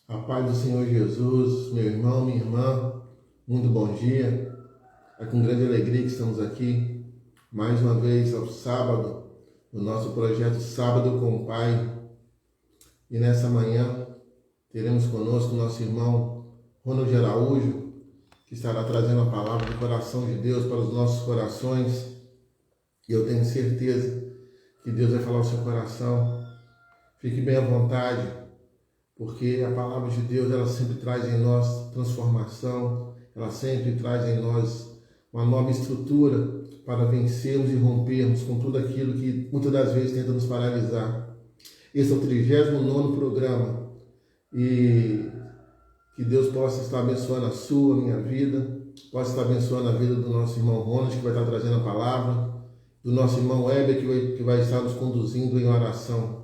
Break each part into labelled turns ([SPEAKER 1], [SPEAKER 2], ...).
[SPEAKER 1] A paz do Senhor Jesus, meu irmão, minha irmã, muito bom dia. É com grande alegria que estamos aqui, mais uma vez ao sábado, no nosso projeto Sábado com o Pai. E nessa manhã teremos conosco nosso irmão Ronald Araújo, que estará trazendo a palavra do coração de Deus para os nossos corações. E eu tenho certeza que Deus vai falar ao seu coração. Fique bem à vontade, porque a palavra de Deus, ela sempre traz em nós transformação, ela sempre traz em nós uma nova estrutura para vencermos e rompermos com tudo aquilo que muitas das vezes tenta nos paralisar. Esse é o 39º programa e que Deus possa estar abençoando a sua, a minha vida, possa estar abençoando a vida do nosso irmão Ronald, que vai estar trazendo a palavra, do nosso irmão Heber, que vai estar nos conduzindo em oração.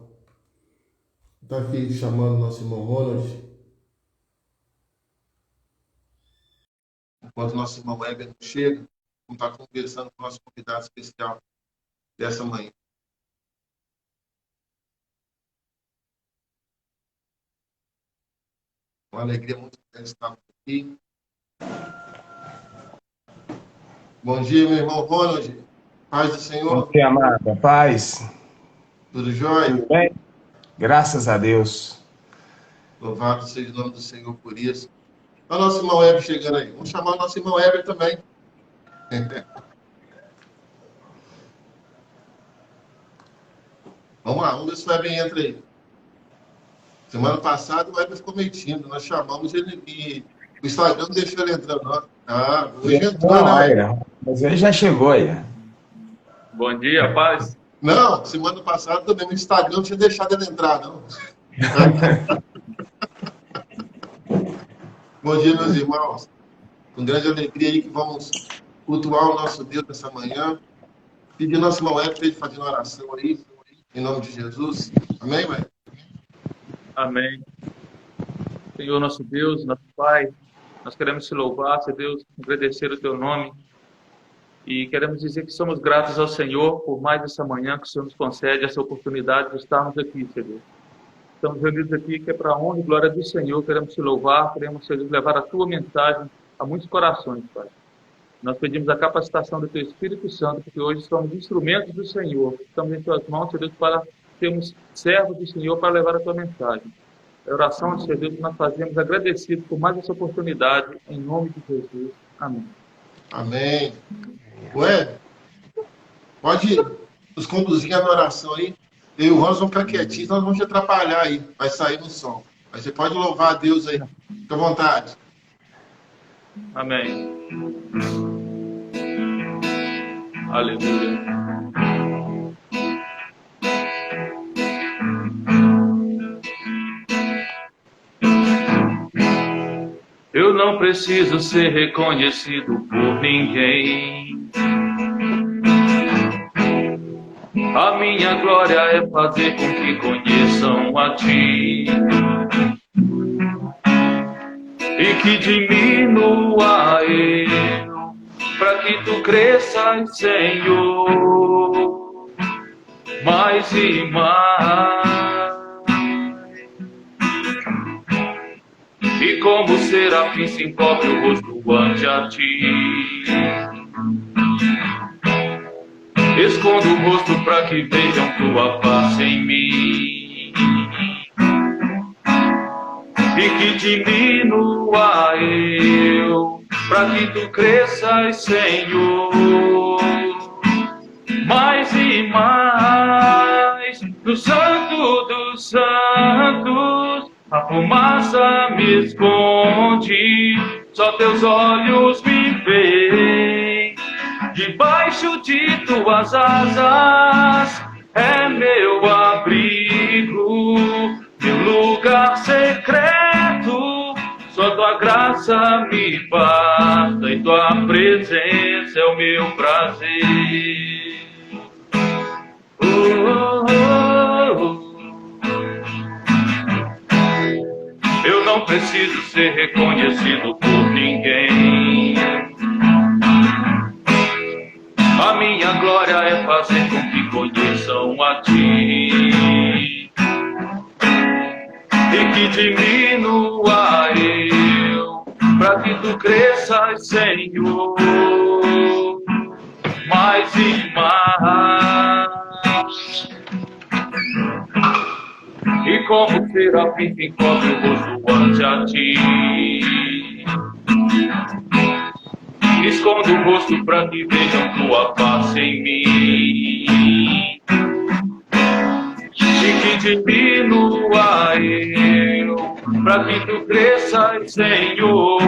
[SPEAKER 1] Está aqui chamando o nosso irmão Ronald. Enquanto o nosso irmão Heber não chega, vamos estar conversando com o nosso convidado especial dessa manhã. Uma alegria muito grande estar aqui. Bom dia, meu irmão Ronald. Paz do Senhor.
[SPEAKER 2] Bom dia, amada. Paz.
[SPEAKER 1] Tudo jóia?
[SPEAKER 2] Tudo bem? Graças a Deus.
[SPEAKER 1] Louvado seja o nome do Senhor por isso. Olha o nosso irmão Heber chegando aí. Vamos chamar o nosso irmão Heber também. Vamos lá, vamos ver se o Heber entra aí. Semana passada o Heber ficou meio tímido. Nós chamamos ele e o Instagram não deixou ele entrar, não. Ah, hoje entrou, né?
[SPEAKER 2] Mas ele já chegou aí.
[SPEAKER 3] Bom dia, paz.
[SPEAKER 1] Não, semana passada também o Instagram não tinha deixado ele entrar, não. Bom dia, meus irmãos. Com grande alegria aí que vamos cultuar o nosso Deus nessa manhã. Pedir ao nosso irmão Heber para ele fazer uma oração aí, em nome de Jesus. Amém, mãe?
[SPEAKER 3] Amém. Senhor, nosso Deus, nosso Pai, nós queremos te louvar, Senhor Deus, agradecer o teu nome e queremos dizer que somos gratos ao Senhor por mais essa manhã que o Senhor nos concede essa oportunidade de estarmos aqui, Senhor Deus. Estamos reunidos aqui que é para a honra e glória do Senhor, queremos te louvar, queremos, Senhor Deus, levar a tua mensagem a muitos corações, Pai. Nós pedimos a capacitação do teu Espírito Santo, porque hoje somos instrumentos do Senhor, estamos em tuas mãos, Senhor Deus, para sermos servos do Senhor para levar a tua mensagem. É a oração de Senhor Deus que nós fazemos agradecidos por mais essa oportunidade, em nome de Jesus. Amém.
[SPEAKER 1] Amém. Ué, pode nos conduzir à oração aí. Eu e o Ronald vamos ficar quietinhos, nós vamos te atrapalhar aí. Vai sair no som. Mas você pode louvar a Deus aí. Fique à vontade.
[SPEAKER 3] Amém. Aleluia. Eu não preciso ser reconhecido por ninguém. A minha glória é fazer com que conheçam a ti e que diminua eu, para que tu cresças, Senhor, mais e mais. E como serafim se encobre o rosto ante a ti, escondo o rosto para que vejam tua face em mim e que diminua eu, para que tu cresças, Senhor, mais e mais. No Santo dos Santos a fumaça me esconde, só teus olhos me veem. Debaixo de tuas asas é meu abrigo, meu lugar secreto. Só tua graça me basta e tua presença é o meu prazer. Eu não preciso ser reconhecido por ninguém. A minha glória é fazer com que conheçam a ti e que diminua diminua eu, para que tu cresças, Senhor, mais e mais. E como serafim que encobre o rosto ante a ti, escondo o rosto para que vejam tua face em mim, e que diminua eu, para que tu cresças, Senhor,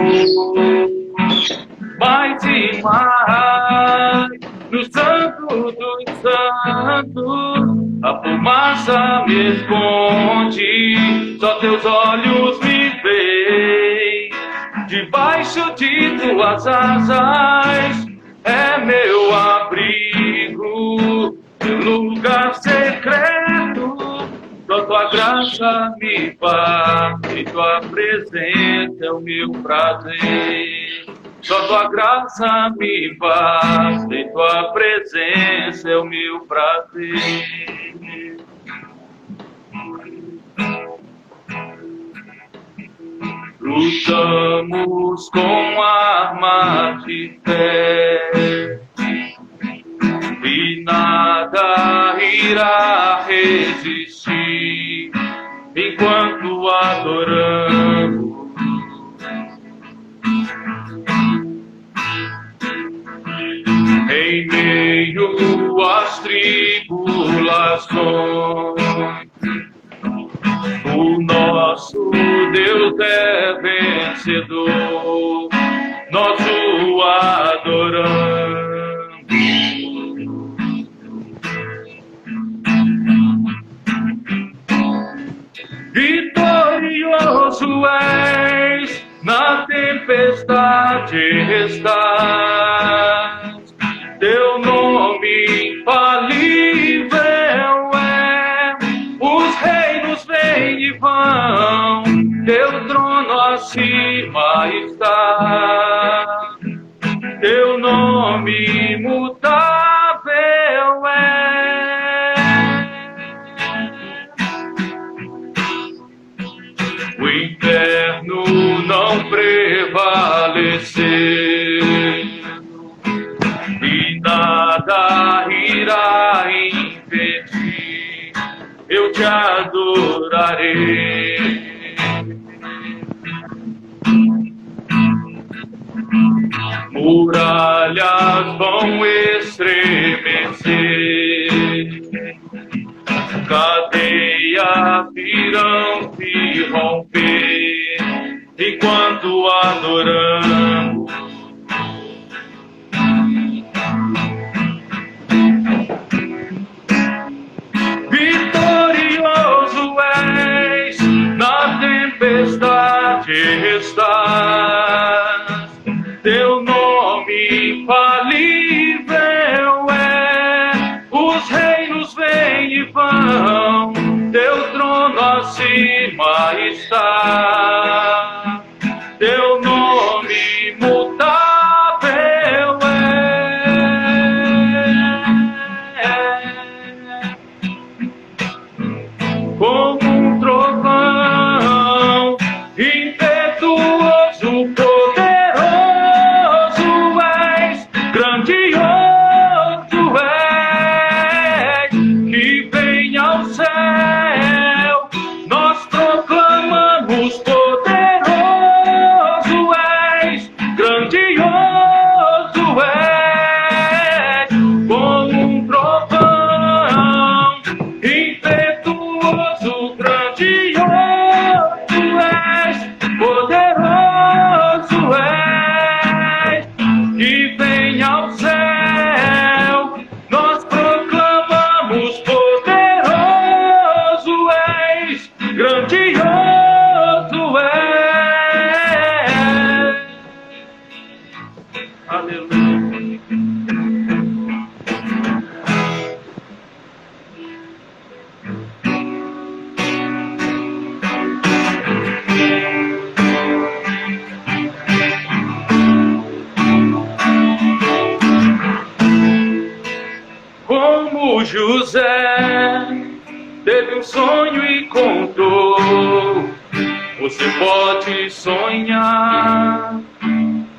[SPEAKER 3] mais e mais. No santo dos santos, a fumaça me esconde, só teus olhos me veem. Debaixo de tuas asas é meu abrigo, meu lugar secreto. Só tua graça me basta e tua presença é o meu prazer. Só tua graça me basta e tua presença é o meu prazer. Lutamos com armas de fé e nada irá resistir enquanto adoramos. Em meio às tribulações, o nosso Deus é vencedor, nós o adoramos. Vitorioso és, na tempestade estás, teu nome infalível é, os reinos vêm e vão, teu trono acima está, teu nome imutável é. O inferno não prevaleceu e nada irá impedir, eu te adorarei. Muralhas vão estremecer, cadeias virão se romper, enquanto adoramos. Vitorioso és, na tempestade estás, teu nome infalível é, os reinos vêm e vão, teu trono acima está, teu nome imutável é. Como um trovão impetuoso, poderoso és, grandioso és, que vem ao céu, nós proclamamos por pode sonhar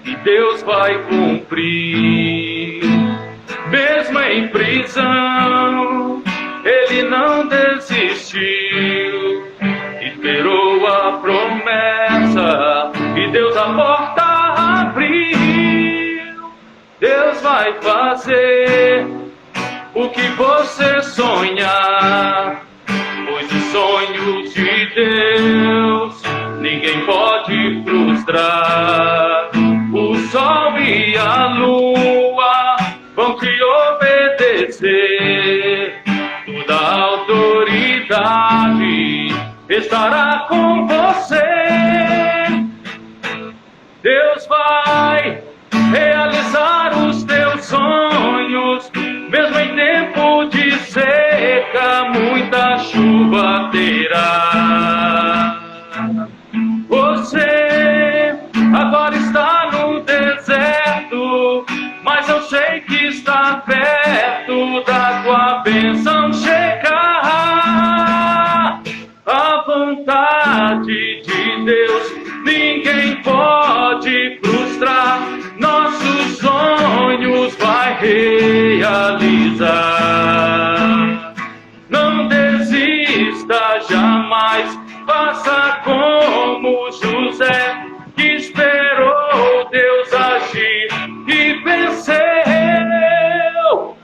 [SPEAKER 3] e Deus vai cumprir. Mesmo em prisão, ele não desistiu, esperou a promessa e Deus a porta abriu. Deus vai fazer o que você sonhar, pois os sonhos de Deus ninguém pode frustrar. O sol e a lua vão te obedecer, toda a autoridade estará com você. Deus vai realizar os teus sonhos, mesmo em tempo de seca, muita chuva terá. Você agora está no deserto, mas eu sei que está perto da tua bênção chegar. A vontade de Deus ninguém pode frustrar, nossos sonhos vai realizar. Não desista jamais, faça como José, que esperou Deus agir e venceu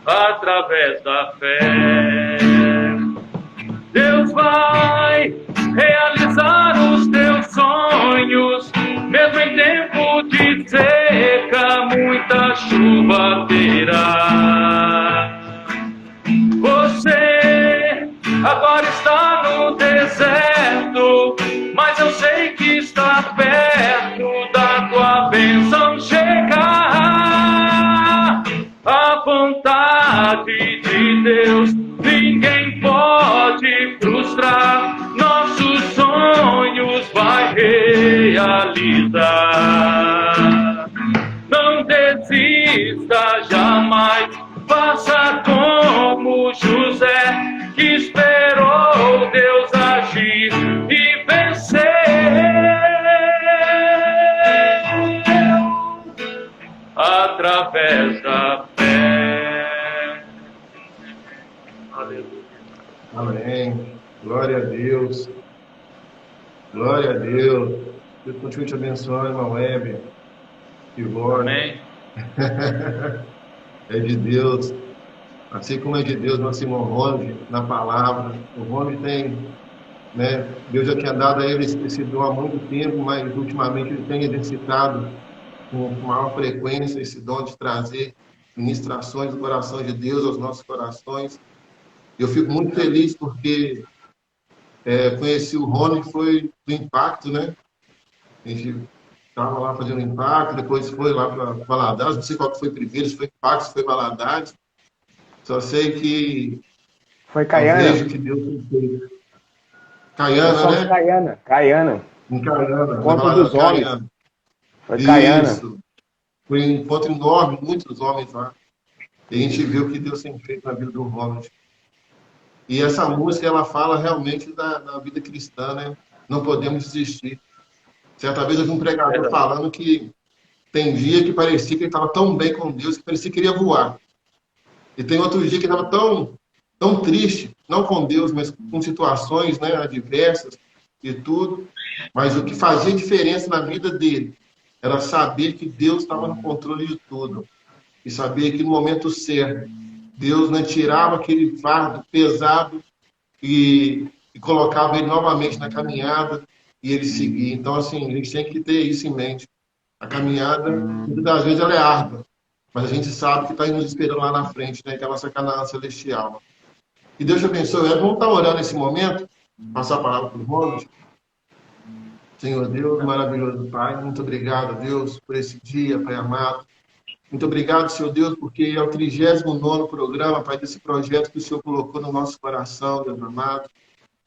[SPEAKER 3] através da fé. Deus vai realizar os teus sonhos, mesmo em tempo de seca, muita chuva terá. Você agora está no deserto, mas eu sei que está perto da tua bênção chegar. A vontade de Deus ninguém pode frustrar, nossos sonhos vai realizar. Não desista jamais, faça como José, que esperou Deus agir e venceu através da fé. Aleluia.
[SPEAKER 1] Amém. Glória a Deus. Glória a Deus. Deus continue te abençoando, irmão Weber. Ivone.
[SPEAKER 3] Amém.
[SPEAKER 1] É de Deus. Assim como é de Deus nosso irmão Ronde, na palavra. O Ronde tem, né? Deus já tinha dado a ele esse dom há muito tempo, mas ultimamente ele tem exercitado com maior frequência esse dom de trazer ministrações do coração de Deus aos nossos corações. Eu fico muito feliz porque conheci o Rony, foi do Impacto, né? A gente estava lá fazendo Impacto, depois foi lá para Valadares, não sei qual que foi primeiro, se foi Impacto, se foi Valadares. Só sei que
[SPEAKER 2] Foi Caiana.
[SPEAKER 1] vejo que Deus tem feito. Caiana, né?
[SPEAKER 2] Caiana.
[SPEAKER 1] Em Caiana.
[SPEAKER 2] Encontro dos homens.
[SPEAKER 1] Caiana.
[SPEAKER 2] Foi Caiana.
[SPEAKER 1] Isso. Foi um encontro enorme, muitos homens lá. E a gente viu o que Deus tem feito na vida do Ronald. E essa música, ela fala realmente da vida cristã, né? Não podemos desistir. Certa vez eu vi um pregador falando que tem dia que parecia que ele estava tão bem com Deus que parecia que queria voar. E tem outro dia que ele estava tão triste, não com Deus, mas com situações, né, adversas e tudo. Mas o que fazia diferença na vida dele era saber que Deus estava no controle de tudo. E saber que no momento certo, Deus, né, tirava aquele fardo pesado e colocava ele novamente na caminhada e ele seguia. Então, assim, a gente tem que ter isso em mente. A caminhada, muitas das vezes, ela é árdua, mas a gente sabe que está nos esperando lá na frente, né, que é a nossa Canaã celestial. E Deus te abençoe. Vamos estar orando nesse momento, passar a palavra para o Ronald. Senhor Deus, maravilhoso Pai, muito obrigado, Deus, por esse dia, Pai amado. Muito obrigado, Senhor Deus, porque é o 39º programa, Pai, desse projeto que o Senhor colocou no nosso coração, Deus amado.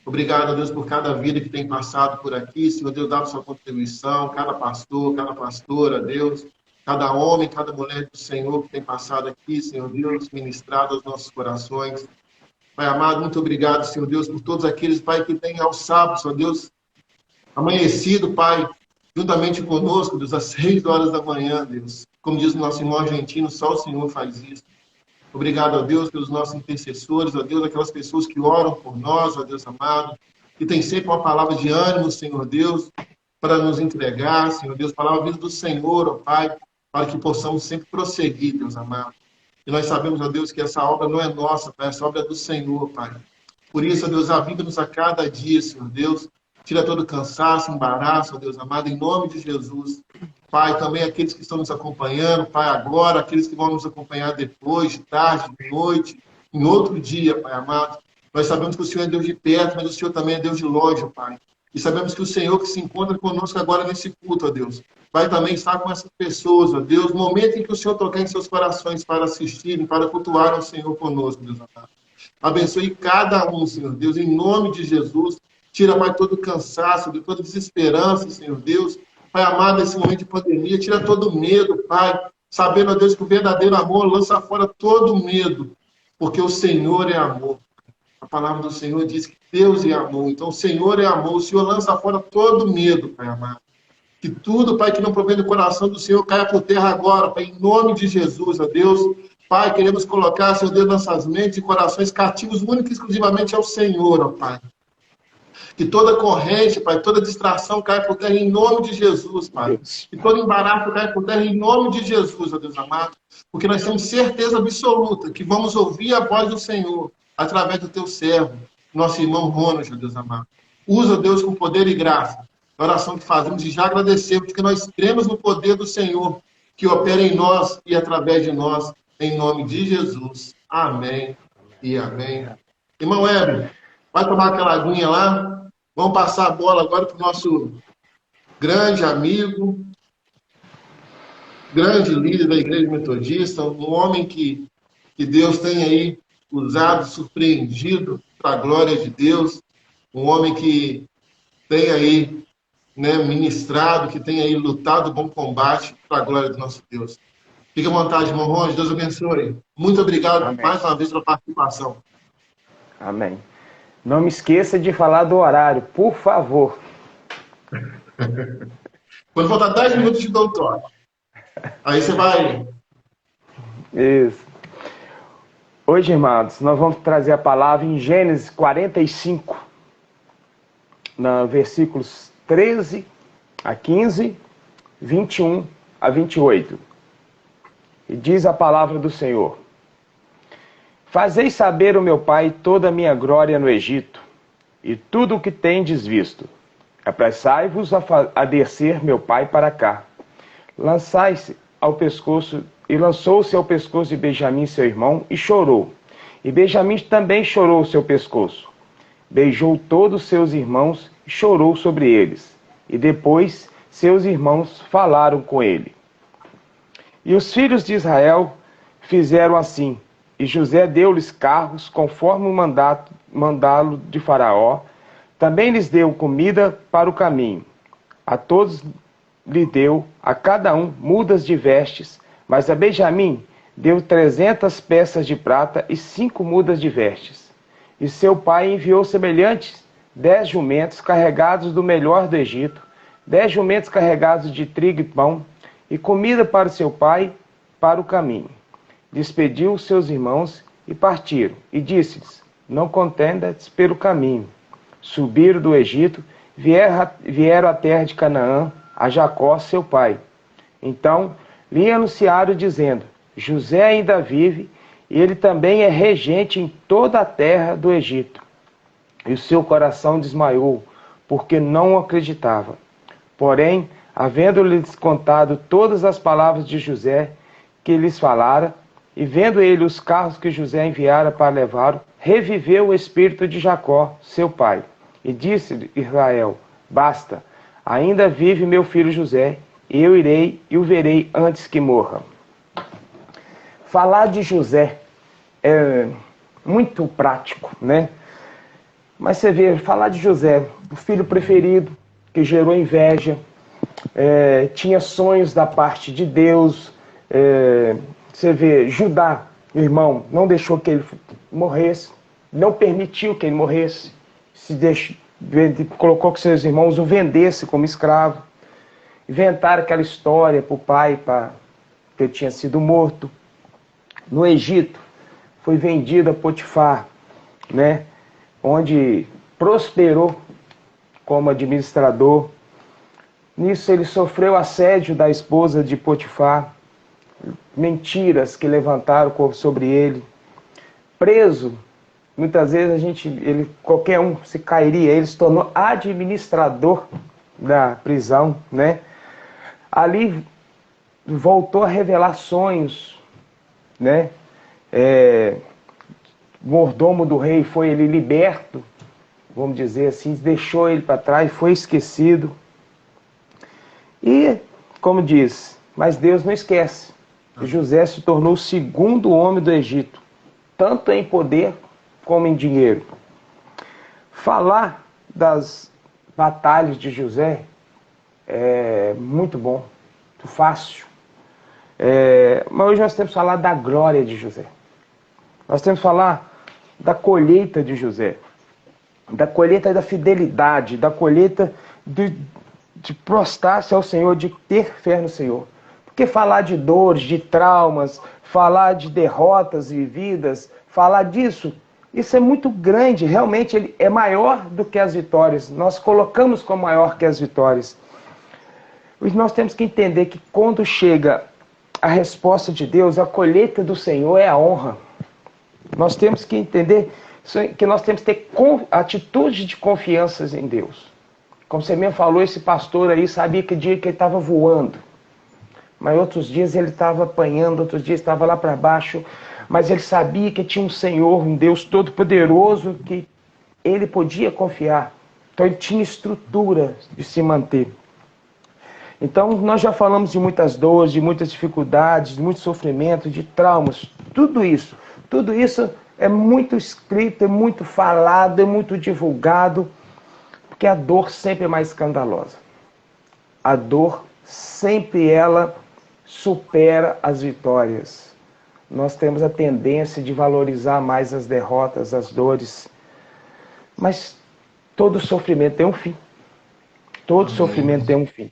[SPEAKER 1] Obrigado, Deus, por cada vida que tem passado por aqui, Senhor Deus, dado sua contribuição, cada pastor, cada pastora, Deus, cada homem, cada mulher do Senhor que tem passado aqui, Senhor Deus, ministrado aos nossos corações. Pai amado, muito obrigado, Senhor Deus, por todos aqueles, Pai, que têm alçado, Senhor Deus, amanhecido, Pai, juntamente conosco, Deus, às 6 horas da manhã, Deus. Como diz o nosso irmão argentino, só o Senhor faz isso. Obrigado, ó Deus, pelos nossos intercessores, ó Deus, aquelas pessoas que oram por nós, ó Deus amado, que tem sempre uma palavra de ânimo, Senhor Deus, para nos entregar, Senhor Deus, palavra vinda do Senhor, ó Pai, para que possamos sempre prosseguir, Deus amado. E nós sabemos, ó Deus, que essa obra não é nossa, Pai, essa obra é do Senhor, Pai. Por isso, ó Deus, aviva-nos a cada dia, Senhor Deus. Tira todo cansaço, embaraço, ó Deus amado, em nome de Jesus. Pai, também aqueles que estão nos acompanhando, Pai, agora, aqueles que vão nos acompanhar depois, de tarde, de noite, em outro dia, Pai amado. Nós sabemos que o Senhor é Deus de perto, mas o Senhor também é Deus de longe, Pai. E sabemos que o Senhor que se encontra conosco agora nesse culto, ó Deus, vai também estar com essas pessoas, ó Deus, no momento em que o Senhor tocar em seus corações para assistirem, para cultuar o Senhor conosco, Deus amado. Abençoe cada um, Senhor Deus, em nome de Jesus. Tira, Pai, todo cansaço, toda desesperança, Senhor Deus. Pai amado, nesse momento de pandemia, tira todo medo, Pai. Sabendo, ó Deus, que o verdadeiro amor lança fora todo medo, porque o Senhor é amor. A palavra do Senhor diz que Deus é amor. Então, o Senhor é amor. O Senhor lança fora todo medo, Pai amado. Que tudo, Pai, que não provém do coração do Senhor caia por terra agora, Pai, em nome de Jesus, ó Deus. Pai, queremos colocar, Senhor Deus, nossas mentes e corações cativos única e exclusivamente ao Senhor, ó Pai. Que toda corrente, Pai, toda distração caia por terra em nome de Jesus, Pai. Que todo embaraço caia por terra em nome de Jesus, ó Deus amado. Porque nós temos certeza absoluta que vamos ouvir a voz do Senhor através do teu servo, nosso irmão Ronald, ó Deus amado. Usa, Deus, com poder e graça. A oração que fazemos e já agradecemos, porque nós cremos no poder do Senhor, que opera em nós e através de nós, em nome de Jesus. Amém e amém. Irmão Heber, vai tomar aquela aguinha lá. Vamos passar a bola agora para o nosso grande amigo, grande líder da Igreja Metodista, um homem que Deus tem aí usado, surpreendido para a glória de Deus, um homem que tem aí, né, ministrado, que tem aí lutado o bom combate para a glória do nosso Deus. Fique à vontade, irmão Ronde, Deus abençoe. Muito obrigado. Amém. Mais uma vez pela participação.
[SPEAKER 2] Amém. Não me esqueça de falar do horário, por favor.
[SPEAKER 1] Quando faltar 10 minutos, te dou um toque. Aí você vai...
[SPEAKER 2] Isso. Hoje, irmãos, nós vamos trazer a palavra em Gênesis 45, no versículos 13 a 15, 21 a 28. E diz a palavra do Senhor: Fazei saber ao meu pai toda a minha glória no Egito, e tudo o que tendes visto. Apressai-vos a descer meu pai para cá. Lançai-se ao pescoço, e lançou-se ao pescoço de Benjamim, seu irmão, e chorou. E Benjamim também chorou o seu pescoço. Beijou todos seus irmãos e chorou sobre eles. E depois seus irmãos falaram com ele. E os filhos de Israel fizeram assim. E José deu-lhes carros, conforme o mandá-lo de Faraó. Também lhes deu comida para o caminho. A todos lhe deu, a cada um, mudas de vestes. Mas a Benjamim deu 300 peças de prata e 5 mudas de vestes. E seu pai enviou semelhantes 10 jumentos carregados do melhor do Egito, 10 jumentos carregados de trigo e pão, e comida para seu pai para o caminho. Despediu os seus irmãos e partiram, e disse-lhes: Não contendas pelo caminho. Subiram do Egito, vieram à terra de Canaã, a Jacó, seu pai. Então lhe anunciaram, dizendo: José ainda vive, e ele também é regente em toda a terra do Egito. E o seu coração desmaiou, porque não acreditava. Porém, havendo-lhes contado todas as palavras de José que lhes falara, e vendo ele os carros que José enviara para levá-lo, reviveu o espírito de Jacó, seu pai. E disse-lhe Israel: Basta, ainda vive meu filho José, e eu irei e o verei antes que morra. Falar de José é muito prático, né? Mas você vê, falar de José, o filho preferido, que gerou inveja, tinha sonhos da parte de Deus. Você vê, Judá, irmão, não deixou que ele morresse, não permitiu que ele morresse, colocou que seus irmãos o vendessem como escravo. Inventaram aquela história para o pai, que ele tinha sido morto. No Egito, foi vendido a Potifar, né? Onde prosperou como administrador. Nisso ele sofreu assédio da esposa de Potifar, mentiras que levantaram sobre ele. Preso, muitas vezes qualquer um se cairia, ele se tornou administrador da prisão, né? Ali voltou a revelar sonhos, né? Mordomo do rei foi ele liberto, vamos dizer assim, deixou ele para trás, foi esquecido. E, como diz, mas Deus não esquece. José se tornou o segundo homem do Egito, tanto em poder como em dinheiro. Falar das batalhas de José é muito bom, muito fácil. Mas hoje nós temos que falar da glória de José. Nós temos que falar da colheita de José, da colheita da fidelidade, da colheita de prostrar-se ao Senhor, de ter fé no Senhor. Porque falar de dores, de traumas, falar de derrotas vividas, falar disso, isso é muito grande, realmente ele é maior do que as vitórias. Nós colocamos como maior que as vitórias. E nós temos que entender que quando chega a resposta de Deus, a colheita do Senhor é a honra. Nós temos que entender que nós temos que ter atitude de confiança em Deus. Como você mesmo falou, esse pastor aí sabia que dia que ele estava voando. Mas outros dias ele estava apanhando, outros dias estava lá para baixo. Mas ele sabia que tinha um Senhor, um Deus todo-poderoso, que ele podia confiar. Então ele tinha estrutura de se manter. Então nós já falamos de muitas dores, de muitas dificuldades, de muito sofrimento, de traumas. Tudo isso é muito escrito, é muito falado, é muito divulgado. Porque a dor sempre é mais escandalosa. A dor sempre ela supera as vitórias. Nós temos a tendência de valorizar mais as derrotas, as dores. Mas todo sofrimento tem um fim. Todo sofrimento tem um fim,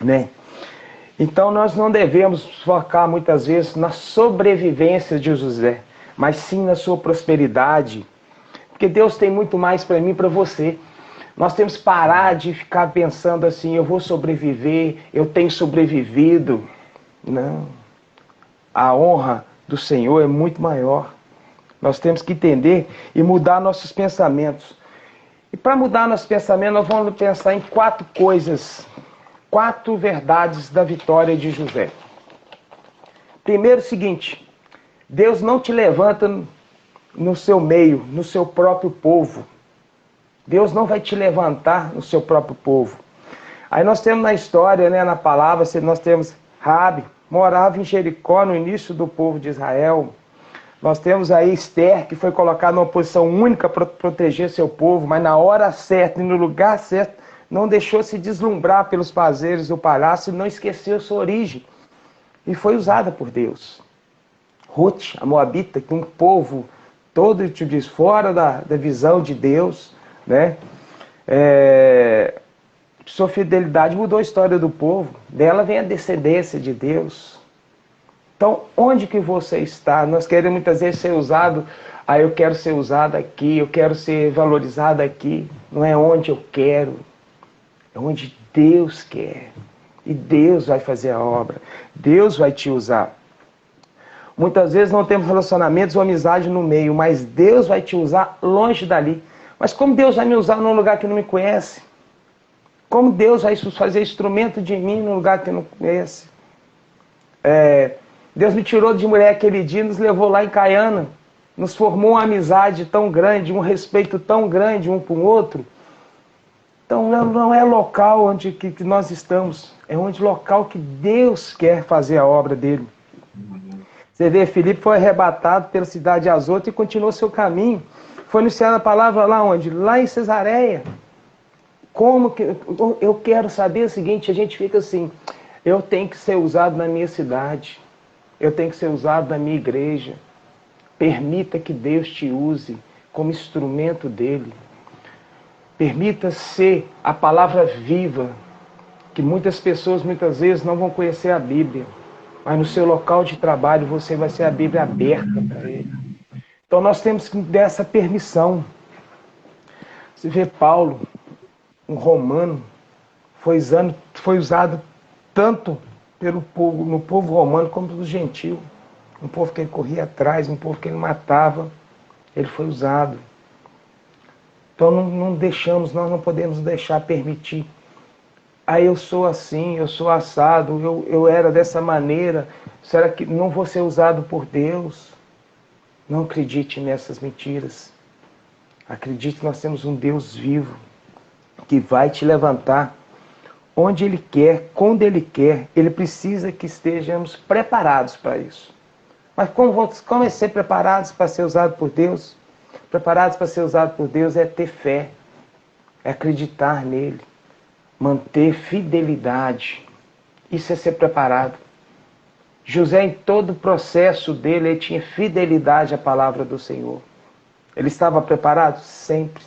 [SPEAKER 2] né? Então nós não devemos focar muitas vezes na sobrevivência de José, mas sim na sua prosperidade. Porque Deus tem muito mais para mim e para você. Nós temos que parar de ficar pensando assim, eu vou sobreviver, eu tenho sobrevivido. Não. A honra do Senhor é muito maior. Nós temos que entender e mudar nossos pensamentos. E para mudar nossos pensamentos, nós vamos pensar em 4 coisas, 4 verdades da vitória de José. Primeiro, o seguinte: Deus não te levanta no seu meio, no seu próprio povo. Deus não vai te levantar no seu próprio povo. Aí nós temos na história, né, na palavra, nós temos Raabe, morava em Jericó no início do povo de Israel. Nós temos aí Esther, que foi colocada numa posição única para proteger seu povo, mas na hora certa e no lugar certo, não deixou se deslumbrar pelos prazeres do palácio e não esqueceu sua origem. E foi usada por Deus. Ruth, a Moabita, que um povo todo fora da visão de Deus, né? Sua fidelidade mudou a história do povo. Dela vem a descendência de Deus. Então, onde que você está? Nós queremos muitas vezes ser usado. Eu quero ser usado aqui, eu quero ser valorizado aqui. Não é onde eu quero, é onde Deus quer. E Deus vai fazer a obra. Deus vai te usar. Muitas vezes não temos relacionamentos ou amizade no meio, mas Deus vai te usar longe dali. Mas como Deus vai me usar num lugar que não me conhece? Como Deus vai fazer instrumento de mim num lugar que não conhece? Deus me tirou de mulher aquele dia, nos levou lá em Caiana, nos formou uma amizade tão grande, um respeito tão grande um para o outro. Então não é local onde que nós estamos, é onde local que Deus quer fazer a obra dele. Você vê, Filipe foi arrebatado pela cidade de Azoto e continuou seu caminho. Foi anunciada a palavra lá onde? Lá em Cesareia. Como que eu quero saber o seguinte, a gente fica assim, eu tenho que ser usado na minha cidade, eu tenho que ser usado na minha igreja. Permita que Deus te use como instrumento dele. Permita ser a palavra viva, que muitas pessoas muitas vezes não vão conhecer a Bíblia, mas no seu local de trabalho você vai ser a Bíblia aberta para ele. Então nós temos que dar essa permissão. Você vê Paulo, um romano, foi usado tanto pelo povo, no povo romano como pelo gentil. Um povo que ele corria atrás, um povo que ele matava, ele foi usado. Então nós não podemos deixar permitir. Eu sou assim, eu sou assado, eu era dessa maneira. Será que não vou ser usado por Deus? Não acredite nessas mentiras. Acredite que nós temos um Deus vivo, que vai te levantar onde Ele quer, quando Ele quer. Ele precisa que estejamos preparados para isso. Mas como é ser preparados para ser usado por Deus? Preparados para ser usado por Deus é ter fé, é acreditar nele, manter fidelidade. Isso é ser preparado. José, em todo o processo dele, ele tinha fidelidade à palavra do Senhor. Ele estava preparado? Sempre.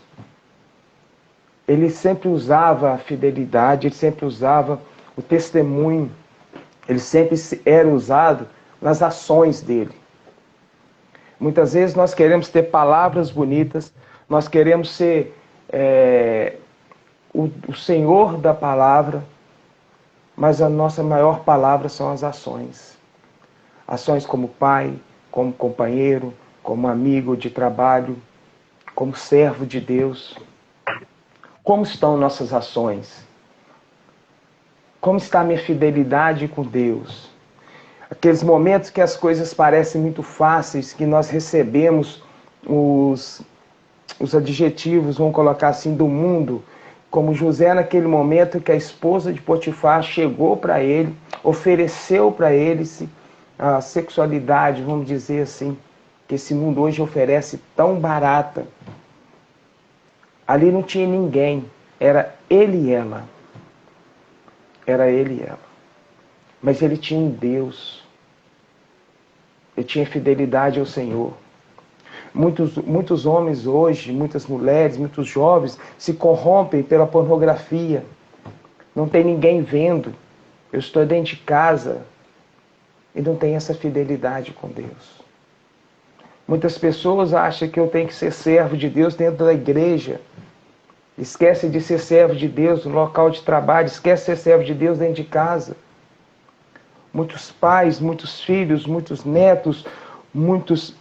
[SPEAKER 2] Ele sempre usava a fidelidade, ele sempre usava o testemunho, ele sempre era usado nas ações dele. Muitas vezes nós queremos ter palavras bonitas, nós queremos ser o Senhor da palavra, mas a nossa maior palavra são as ações. Ações como pai, como companheiro, como amigo de trabalho, como servo de Deus. Como estão nossas ações? Como está a minha fidelidade com Deus? Aqueles momentos que as coisas parecem muito fáceis, que nós recebemos os adjetivos, vamos colocar assim, do mundo, como José naquele momento que a esposa de Potifar chegou para ele, ofereceu para ele a sexualidade, vamos dizer assim, que esse mundo hoje oferece tão barata. Ali não tinha ninguém, era ele e ela. Era ele e ela. Mas ele tinha um Deus. Ele tinha fidelidade ao Senhor. Muitos homens hoje, muitas mulheres, muitos jovens se corrompem pela pornografia. Não tem ninguém vendo. Eu estou dentro de casa e não tem essa fidelidade com Deus. Muitas pessoas acham que eu tenho que ser servo de Deus dentro da igreja. Esquece de ser servo de Deus no local de trabalho. Esquece de ser servo de Deus dentro de casa. Muitos pais, muitos filhos, muitos netos, muitos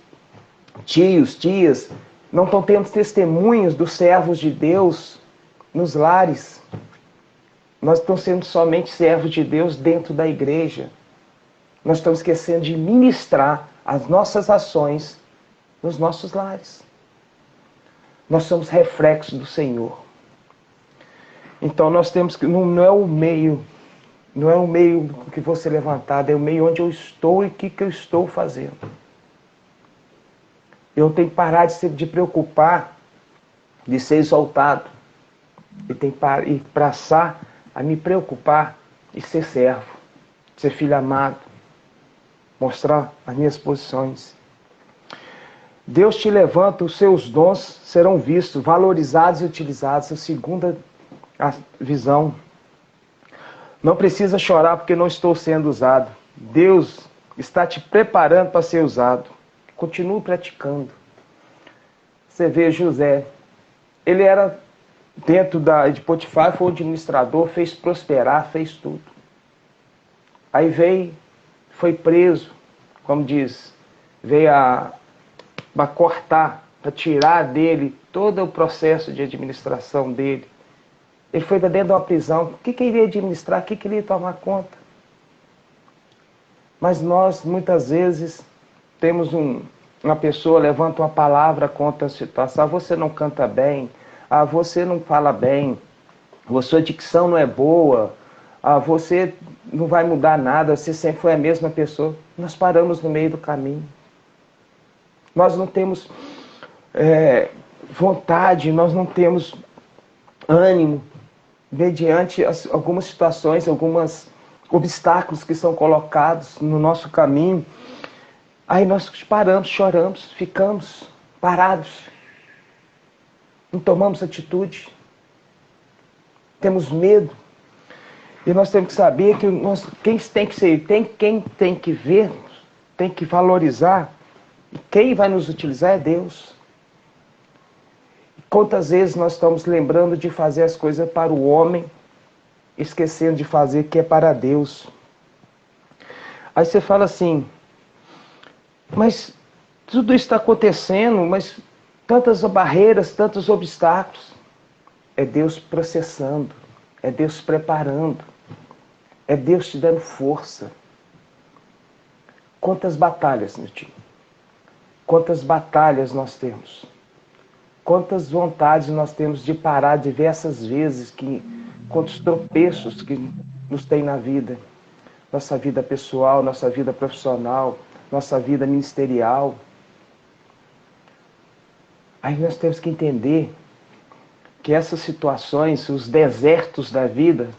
[SPEAKER 2] tios, tias, não estão tendo testemunhos dos servos de Deus nos lares. Nós estamos sendo somente servos de Deus dentro da igreja. Nós estamos esquecendo de ministrar as nossas ações nos nossos lares. Nós somos reflexos do Senhor. Então nós temos que, não é o meio que vou ser levantado, é o meio onde eu estou e o que eu estou fazendo. Eu tenho que parar de preocupar, de ser exaltado. E tenho que passar a me preocupar e ser servo, ser filho amado, mostrar as minhas posições. Deus te levanta, os seus dons serão vistos, valorizados e utilizados. A segunda visão. Não precisa chorar porque não estou sendo usado. Deus está te preparando para ser usado. Continue praticando. Você vê José, ele era dentro de Potifar, foi o administrador, fez prosperar, fez tudo. Aí foi preso, como diz, veio para cortar, para tirar dele todo o processo de administração dele. Ele foi para dentro de uma prisão. O que ele ia administrar? O que ele ia tomar conta? Mas nós, muitas vezes, temos uma pessoa levanta uma palavra contra a situação. Você não canta bem. Você não fala bem. Sua dicção não é boa. Você não vai mudar nada. Você sempre foi a mesma pessoa. Nós paramos no meio do caminho. Nós não temos vontade, nós não temos ânimo mediante algumas situações, alguns obstáculos que são colocados no nosso caminho. Aí nós paramos, choramos, ficamos parados. Não tomamos atitude. temos medo. E nós temos que saber que quem tem que ver, tem que valorizar, e quem vai nos utilizar é Deus. Quantas vezes nós estamos lembrando de fazer as coisas para o homem, esquecendo de fazer que é para Deus. Aí você fala assim, mas tudo isso está acontecendo, mas tantas barreiras, tantos obstáculos. É Deus processando, é Deus preparando, é Deus te dando força. Quantas batalhas, meu tio? Quantas batalhas nós temos? Quantas vontades nós temos de parar diversas vezes, quantos tropeços que nos tem na vida. Nossa vida pessoal, nossa vida profissional, nossa vida ministerial. Aí nós temos que entender que essas situações, os desertos da vida,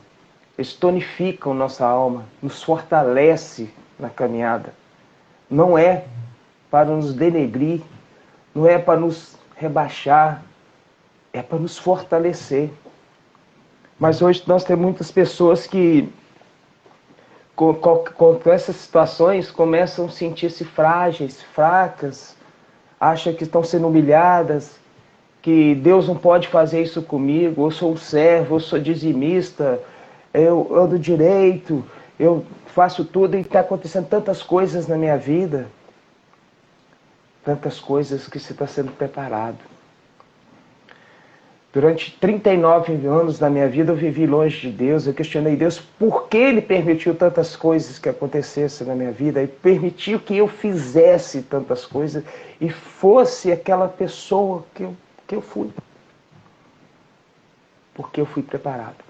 [SPEAKER 2] eles tonificam nossa alma, nos fortalece na caminhada. Não é para nos denegrir, não é para nos rebaixar, é para nos fortalecer. Mas hoje nós temos muitas pessoas que, com essas situações, começam a sentir-se frágeis, fracas, acham que estão sendo humilhadas, que Deus não pode fazer isso comigo, eu sou um servo, eu sou dizimista, eu ando direito, eu faço tudo e está acontecendo tantas coisas na minha vida, tantas coisas que você está sendo preparado. Durante 39 anos da minha vida eu vivi longe de Deus, eu questionei Deus por que Ele permitiu tantas coisas que acontecessem na minha vida e permitiu que eu fizesse tantas coisas e fosse aquela pessoa que eu fui. Porque eu fui preparado.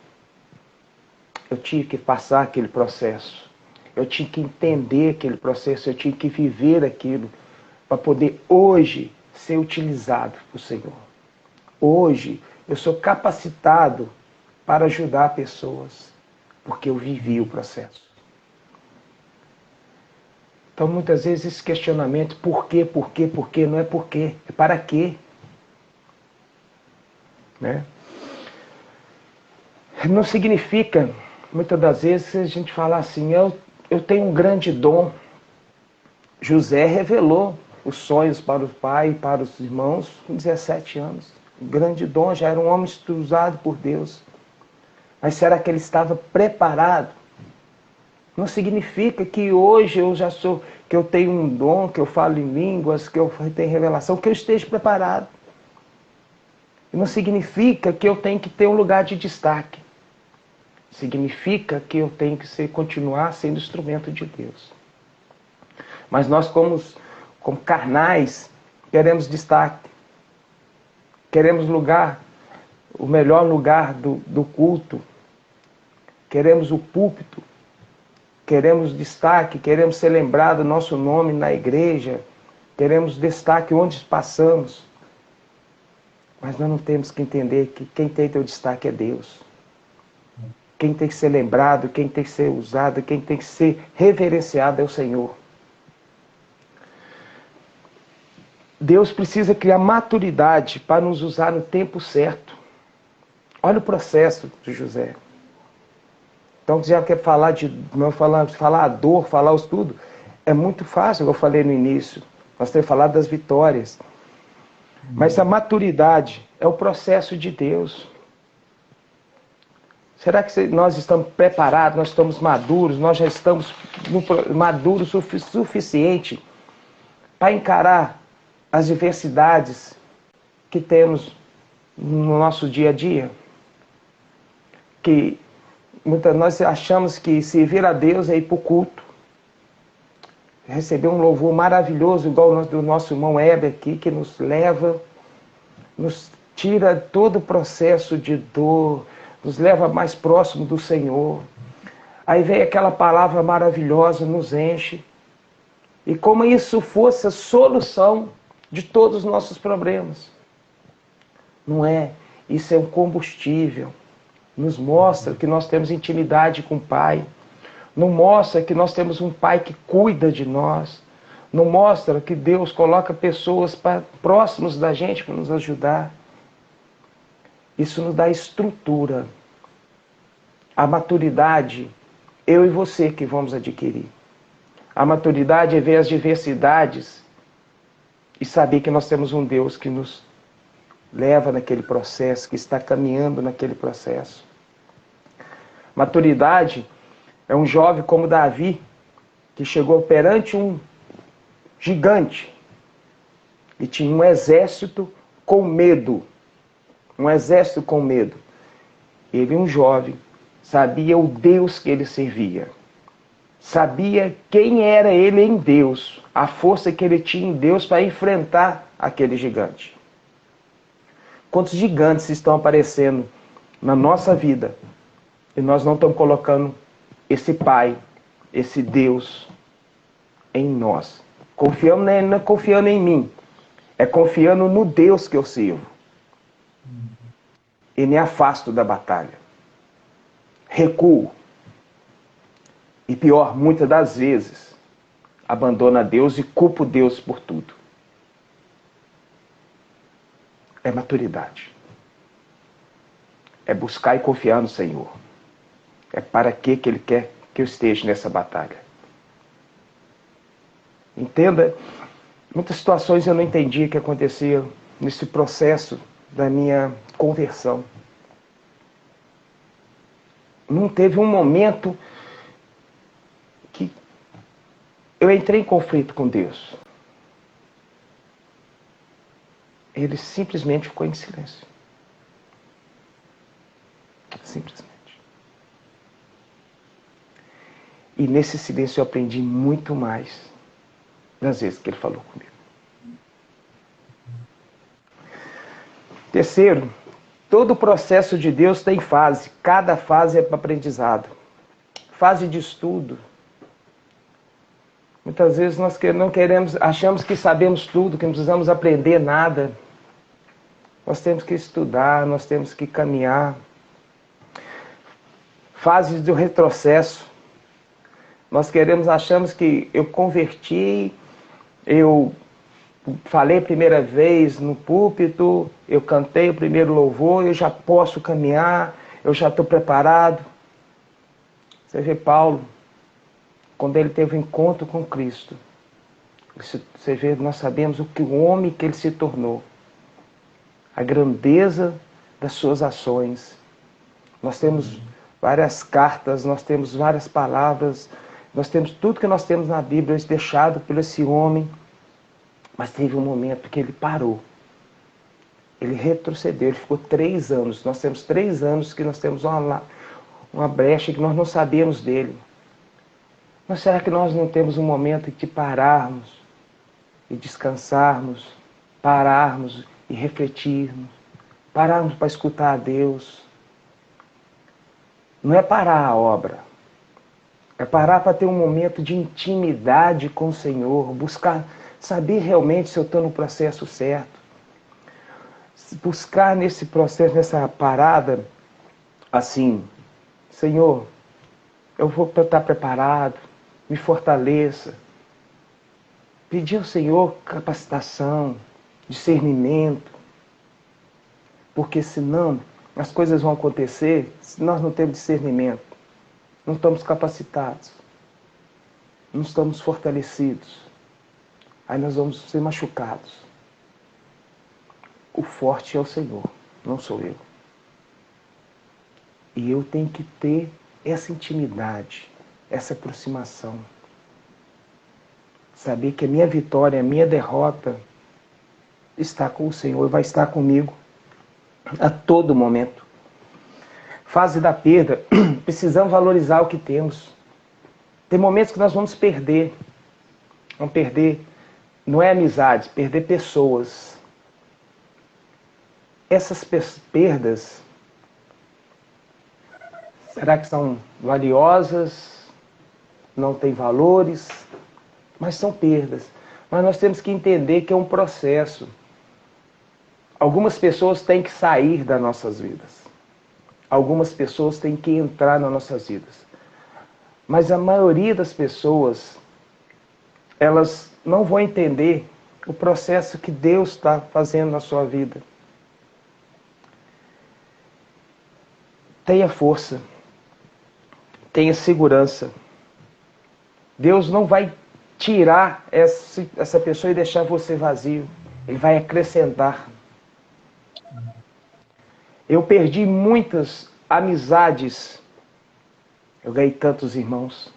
[SPEAKER 2] Eu tinha que passar aquele processo, eu tinha que entender aquele processo, eu tinha que viver aquilo para poder hoje ser utilizado por Senhor. Hoje eu sou capacitado para ajudar pessoas, porque eu vivi o processo. Então muitas vezes esse questionamento, por quê, não é por quê, é para quê. Né? Não significa, muitas das vezes, a gente fala assim, eu tenho um grande dom. José revelou os sonhos para o pai e para os irmãos com 17 anos. Um grande dom, já era um homem usado por Deus. Mas será que ele estava preparado? Não significa que hoje que eu tenho um dom, que eu falo em línguas, que eu tenho revelação, que eu esteja preparado. Não significa que eu tenho que ter um lugar de destaque. Significa que eu tenho que continuar sendo instrumento de Deus. Mas nós, como carnais, queremos destaque. Queremos o melhor lugar do culto. Queremos o púlpito. Queremos destaque, queremos ser lembrado do nosso nome na igreja. Queremos destaque onde passamos. Mas nós não temos que entender que quem tem teu destaque é Deus. Quem tem que ser lembrado, quem tem que ser usado, quem tem que ser reverenciado é o Senhor. Deus precisa criar maturidade para nos usar no tempo certo. Olha o processo de José. Então, já quer falar falar a dor, falar os tudo, é muito fácil, como eu falei no início. Nós temos falado das vitórias. Mas a maturidade é o processo de Deus. Será que nós estamos preparados, nós estamos maduros, nós já estamos maduros o suficiente para encarar as diversidades que temos no nosso dia a dia? Que nós achamos que servir a Deus é ir para o culto, receber um louvor maravilhoso, igual o do nosso irmão Heber aqui, que nos leva, nos tira todo o processo de dor, nos leva mais próximo do Senhor. Aí vem aquela palavra maravilhosa, nos enche. E como isso fosse a solução de todos os nossos problemas. Não é? Isso é um combustível. Nos mostra que nós temos intimidade com o Pai. Não mostra que nós temos um Pai que cuida de nós. Não mostra que Deus coloca pessoas próximos da gente para nos ajudar. Isso nos dá estrutura A maturidade, eu e você que vamos adquirir. A maturidade é ver as diversidades e saber que nós temos um Deus que nos leva naquele processo, que está caminhando naquele processo. Maturidade é um jovem como Davi, que chegou perante um gigante e tinha um exército com medo. Um exército com medo. Ele, um jovem, sabia o Deus que ele servia. Sabia quem era ele em Deus, a força que ele tinha em Deus para enfrentar aquele gigante. Quantos gigantes estão aparecendo na nossa vida e nós não estamos colocando esse Pai, esse Deus em nós. Confiando, não é confiando em mim, é confiando no Deus que eu sirvo. E me afasto da batalha. Recuo. E pior, muitas das vezes, abandono a Deus e culpo Deus por tudo. É maturidade. É buscar e confiar no Senhor. É para que Ele quer que eu esteja nessa batalha. Entenda, muitas situações eu não entendi o que acontecia nesse processo da minha conversão. Não teve um momento que eu entrei em conflito com Deus. Ele simplesmente ficou em silêncio. Simplesmente. E nesse silêncio eu aprendi muito mais das vezes que ele falou comigo. Terceiro, todo o processo de Deus tem fase. Cada fase é para aprendizado. Fase de estudo. Muitas vezes nós não queremos, achamos que sabemos tudo, que não precisamos aprender nada. Nós temos que estudar, nós temos que caminhar. Fase do retrocesso. Nós achamos que eu converti, eu falei a primeira vez no púlpito, eu cantei o primeiro louvor, eu já posso caminhar, eu já estou preparado. Você vê Paulo, quando ele teve um encontro com Cristo, você vê, nós sabemos o homem que ele se tornou, a grandeza das suas ações. Nós temos várias cartas, nós temos várias palavras, nós temos tudo que nós temos na Bíblia deixado por esse homem. Mas teve um momento que ele parou. Ele retrocedeu, ele ficou 3 anos. Nós temos 3 anos que nós temos uma brecha que nós não sabemos dele. Mas será que nós não temos um momento de pararmos e descansarmos, pararmos e refletirmos, pararmos para escutar a Deus? Não é parar a obra, é parar para ter um momento de intimidade com o Senhor, buscar saber realmente se eu estou no processo certo. Buscar nesse processo, nessa parada, assim, Senhor, eu vou estar preparado, me fortaleça. Pedir ao Senhor capacitação, discernimento, porque senão as coisas vão acontecer se nós não temos discernimento, não estamos capacitados, não estamos fortalecidos. Aí nós vamos ser machucados. O forte é o Senhor, não sou eu. E eu tenho que ter essa intimidade, essa aproximação. Saber que a minha vitória, a minha derrota está com o Senhor, vai estar comigo a todo momento. Fase da perda, precisamos valorizar o que temos. Tem momentos que nós vamos perder. Vamos perder, não é amizade, perder pessoas. Essas perdas, será que são valiosas? Não têm valores? Mas são perdas. Mas nós temos que entender que é um processo. Algumas pessoas têm que sair das nossas vidas. Algumas pessoas têm que entrar nas nossas vidas. Mas a maioria das pessoas, elas não vão entender o processo que Deus está fazendo na sua vida. Tenha força. tenha segurança. Deus não vai tirar essa pessoa e deixar você vazio. Ele vai acrescentar. Eu perdi muitas amizades. Eu ganhei tantos irmãos.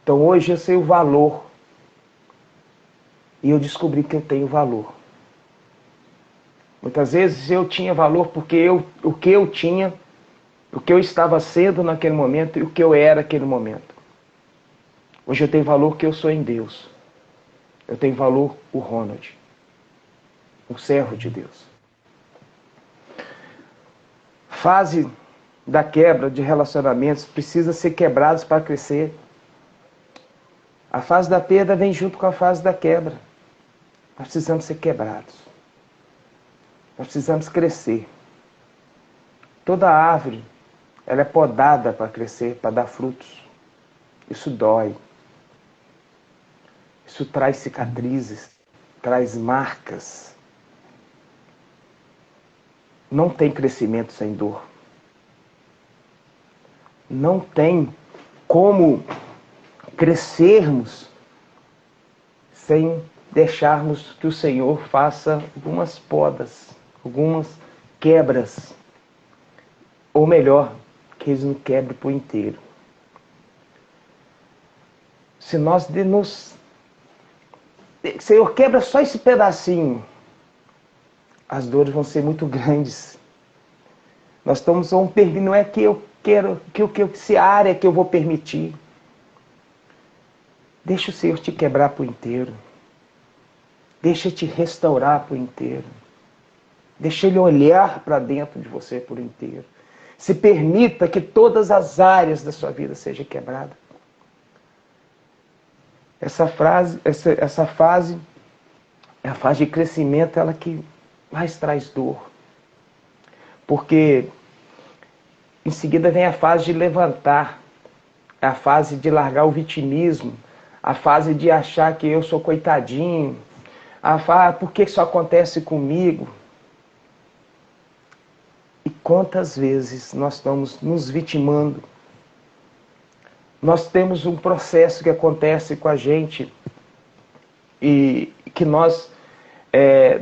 [SPEAKER 2] Então hoje eu sei o valor. E eu descobri que eu tenho valor. Muitas vezes eu tinha valor porque o que eu tinha, o que eu estava sendo naquele momento e o que eu era naquele momento. Hoje eu tenho valor porque eu sou em Deus. Eu tenho valor o Ronald, o servo de Deus. Fase da quebra de relacionamentos precisa ser quebrados para crescer. A fase da perda vem junto com a fase da quebra. Nós precisamos ser quebrados. Nós precisamos crescer. Toda árvore, ela é podada para crescer, para dar frutos. Isso dói. Isso traz cicatrizes, traz marcas. Não tem crescimento sem dor. Não tem como crescermos sem deixarmos que o Senhor faça algumas podas, algumas quebras. Ou melhor, que Ele nos quebre por inteiro. Se nós Senhor, quebra só esse pedacinho, as dores vão ser muito grandes. Nós estamos não é que eu quero, se área que eu vou permitir. Deixa o Senhor te quebrar por inteiro. Deixa Ele te restaurar por inteiro. Deixa Ele olhar para dentro de você por inteiro. Se permita que todas as áreas da sua vida sejam quebradas. Essa fase é a fase de crescimento, ela que mais traz dor. Porque em seguida vem a fase de levantar, a fase de largar o vitimismo, a fase de achar que eu sou coitadinho, por que isso acontece comigo? E quantas vezes nós estamos nos vitimando? Nós temos um processo que acontece com a gente e que nós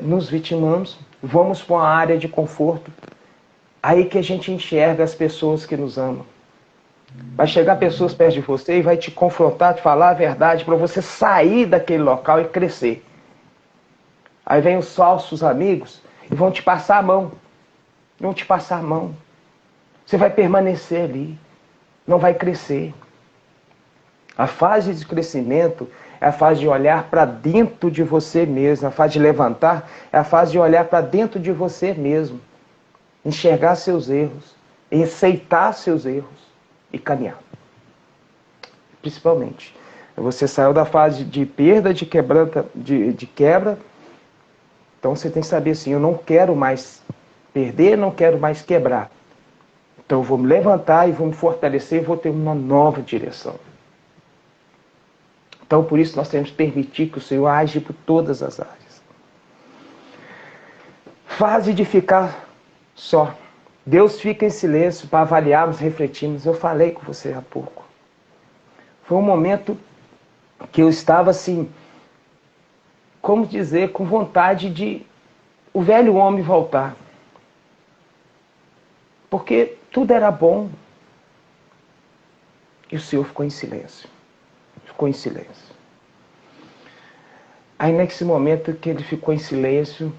[SPEAKER 2] nos vitimamos, vamos para uma área de conforto, aí que a gente enxerga as pessoas que nos amam. Vai chegar pessoas perto de você e vai te confrontar, te falar a verdade para você sair daquele local e crescer. Aí vem os falsos amigos e vão te passar a mão. Vão te passar a mão. Você vai permanecer ali, não vai crescer. A fase de crescimento é a fase de olhar para dentro de você mesmo. A fase de levantar é a fase de olhar para dentro de você mesmo. Enxergar seus erros, aceitar seus erros e caminhar. Principalmente. Você saiu da fase de perda, de quebra. Então você tem que saber assim, eu não quero mais perder, não quero mais quebrar. Então eu vou me levantar e vou me fortalecer e vou ter uma nova direção. Então, por isso, nós temos que permitir que o Senhor age por todas as áreas. Fase de ficar só. Deus fica em silêncio para avaliarmos, refletirmos. Eu falei com você há pouco. Foi um momento que eu estava assim, como dizer, com vontade de o velho homem voltar. Porque tudo era bom. E o Senhor ficou em silêncio. Ficou em silêncio. Aí nesse momento que ele ficou em silêncio,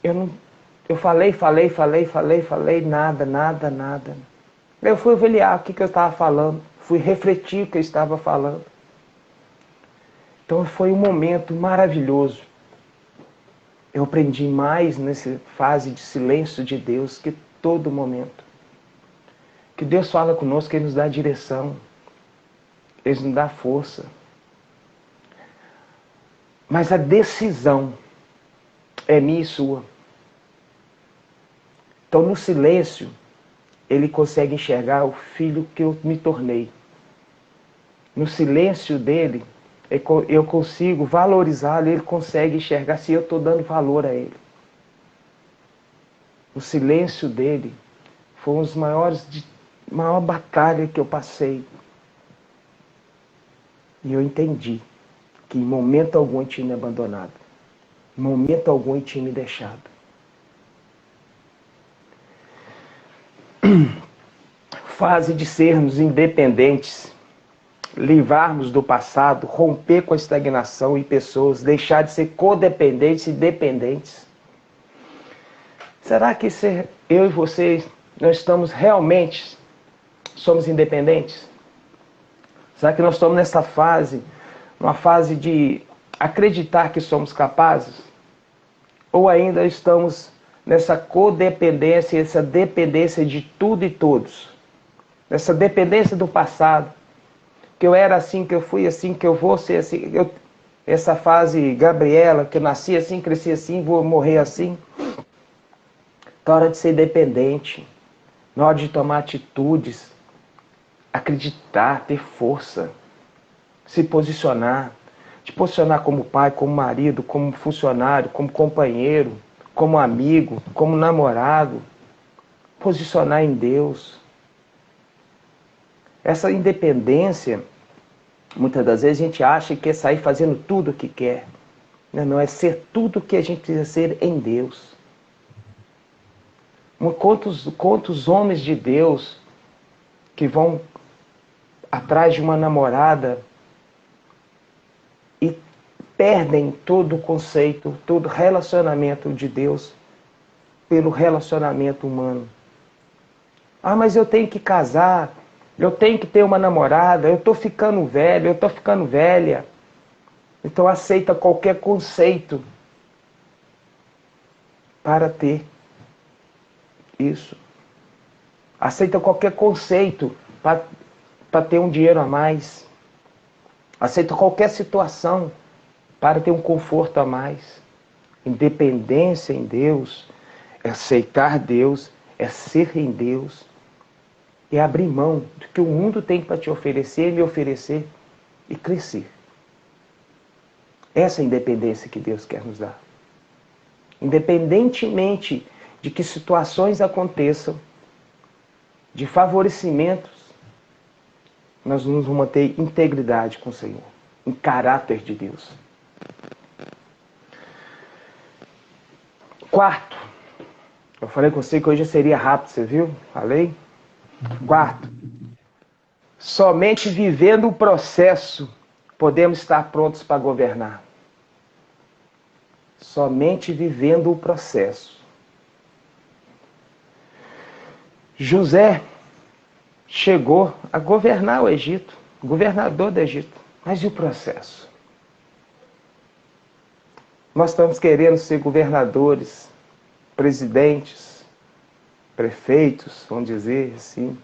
[SPEAKER 2] eu falei, nada. Eu fui avaliar o que eu estava falando, fui refletir o que eu estava falando. Então foi um momento maravilhoso. Eu aprendi mais nessa fase de silêncio de Deus que todo momento. Que Deus fala conosco, Ele nos dá direção. Ele nos dá força. Mas a decisão é minha e sua. Então, no silêncio, Ele consegue enxergar o filho que eu me tornei. No silêncio dele, eu consigo valorizá-lo, Ele consegue enxergar se eu estou dando valor a Ele. O silêncio dele Foi um dos maior batalha que eu passei. E eu entendi que em momento algum ele tinha me abandonado. Em momento algum ele tinha me deixado. Fase de sermos independentes, livrarmos do passado, romper com a estagnação em pessoas, deixar de ser codependentes e dependentes. Será que eu e vocês, nós somos independentes? Será que nós estamos nessa fase, uma fase de acreditar que somos capazes? Ou ainda estamos nessa codependência, essa dependência de tudo e todos? Essa dependência do passado, que eu era assim, que eu fui assim, que eu vou ser assim. Essa fase Gabriela, que eu nasci assim, cresci assim, vou morrer assim. Na hora de ser dependente, na hora de tomar atitudes, acreditar, ter força, se posicionar, te posicionar como pai, como marido, como funcionário, como companheiro, como amigo, como namorado, posicionar em Deus. Essa independência, muitas das vezes a gente acha que é sair fazendo tudo o que quer. Não, é ser tudo o que a gente precisa ser em Deus. Quantos homens de Deus que vão atrás de uma namorada e perdem todo o conceito, todo o relacionamento de Deus pelo relacionamento humano. Ah, mas eu tenho que casar, eu tenho que ter uma namorada, eu estou ficando velho, eu estou ficando velha. Então aceita qualquer conceito para ter isso. Aceita qualquer conceito para ter um dinheiro a mais. Aceita qualquer situação para ter um conforto a mais. Independência em Deus é aceitar Deus, é ser em Deus, é abrir mão do que o mundo tem para te oferecer, me oferecer e crescer. Essa é a independência que Deus quer nos dar. Independentemente de que situações aconteçam, de favorecimentos, nós vamos manter integridade com o Senhor, em caráter de Deus. Quarto, eu falei com você que hoje seria rápido, você viu? Falei? Quarto, somente vivendo o processo podemos estar prontos para governar. Somente vivendo o processo. José chegou a governar o Egito, governador do Egito. Mas e o processo? Nós estamos querendo ser governadores, presidentes, prefeitos, vamos dizer assim.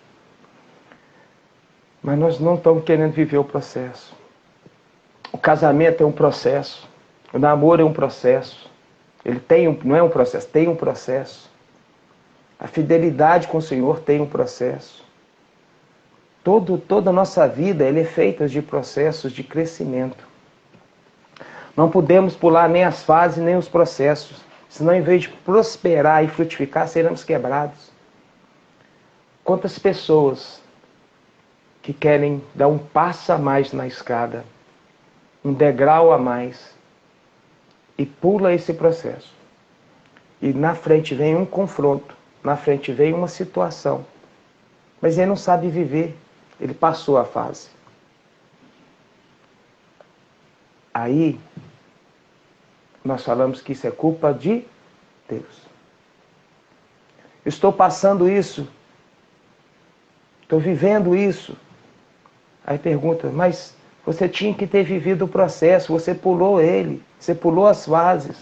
[SPEAKER 2] Mas nós não estamos querendo viver o processo. O casamento é um processo. O namoro é um processo. Não é um processo, tem um processo. A fidelidade com o Senhor tem um processo. Toda a nossa vida é feita de processos de crescimento. Não podemos pular nem as fases, nem os processos. Senão, em vez de prosperar e frutificar, seremos quebrados. Quantas pessoas que querem dar um passo a mais na escada, um degrau a mais, e pula esse processo. E na frente vem um confronto, na frente vem uma situação. Mas ele não sabe viver, ele passou a fase. Aí, nós falamos que isso é culpa de Deus. Estou passando isso, estou vivendo isso. Aí pergunta, mas você tinha que ter vivido o processo, você pulou ele, você pulou as fases.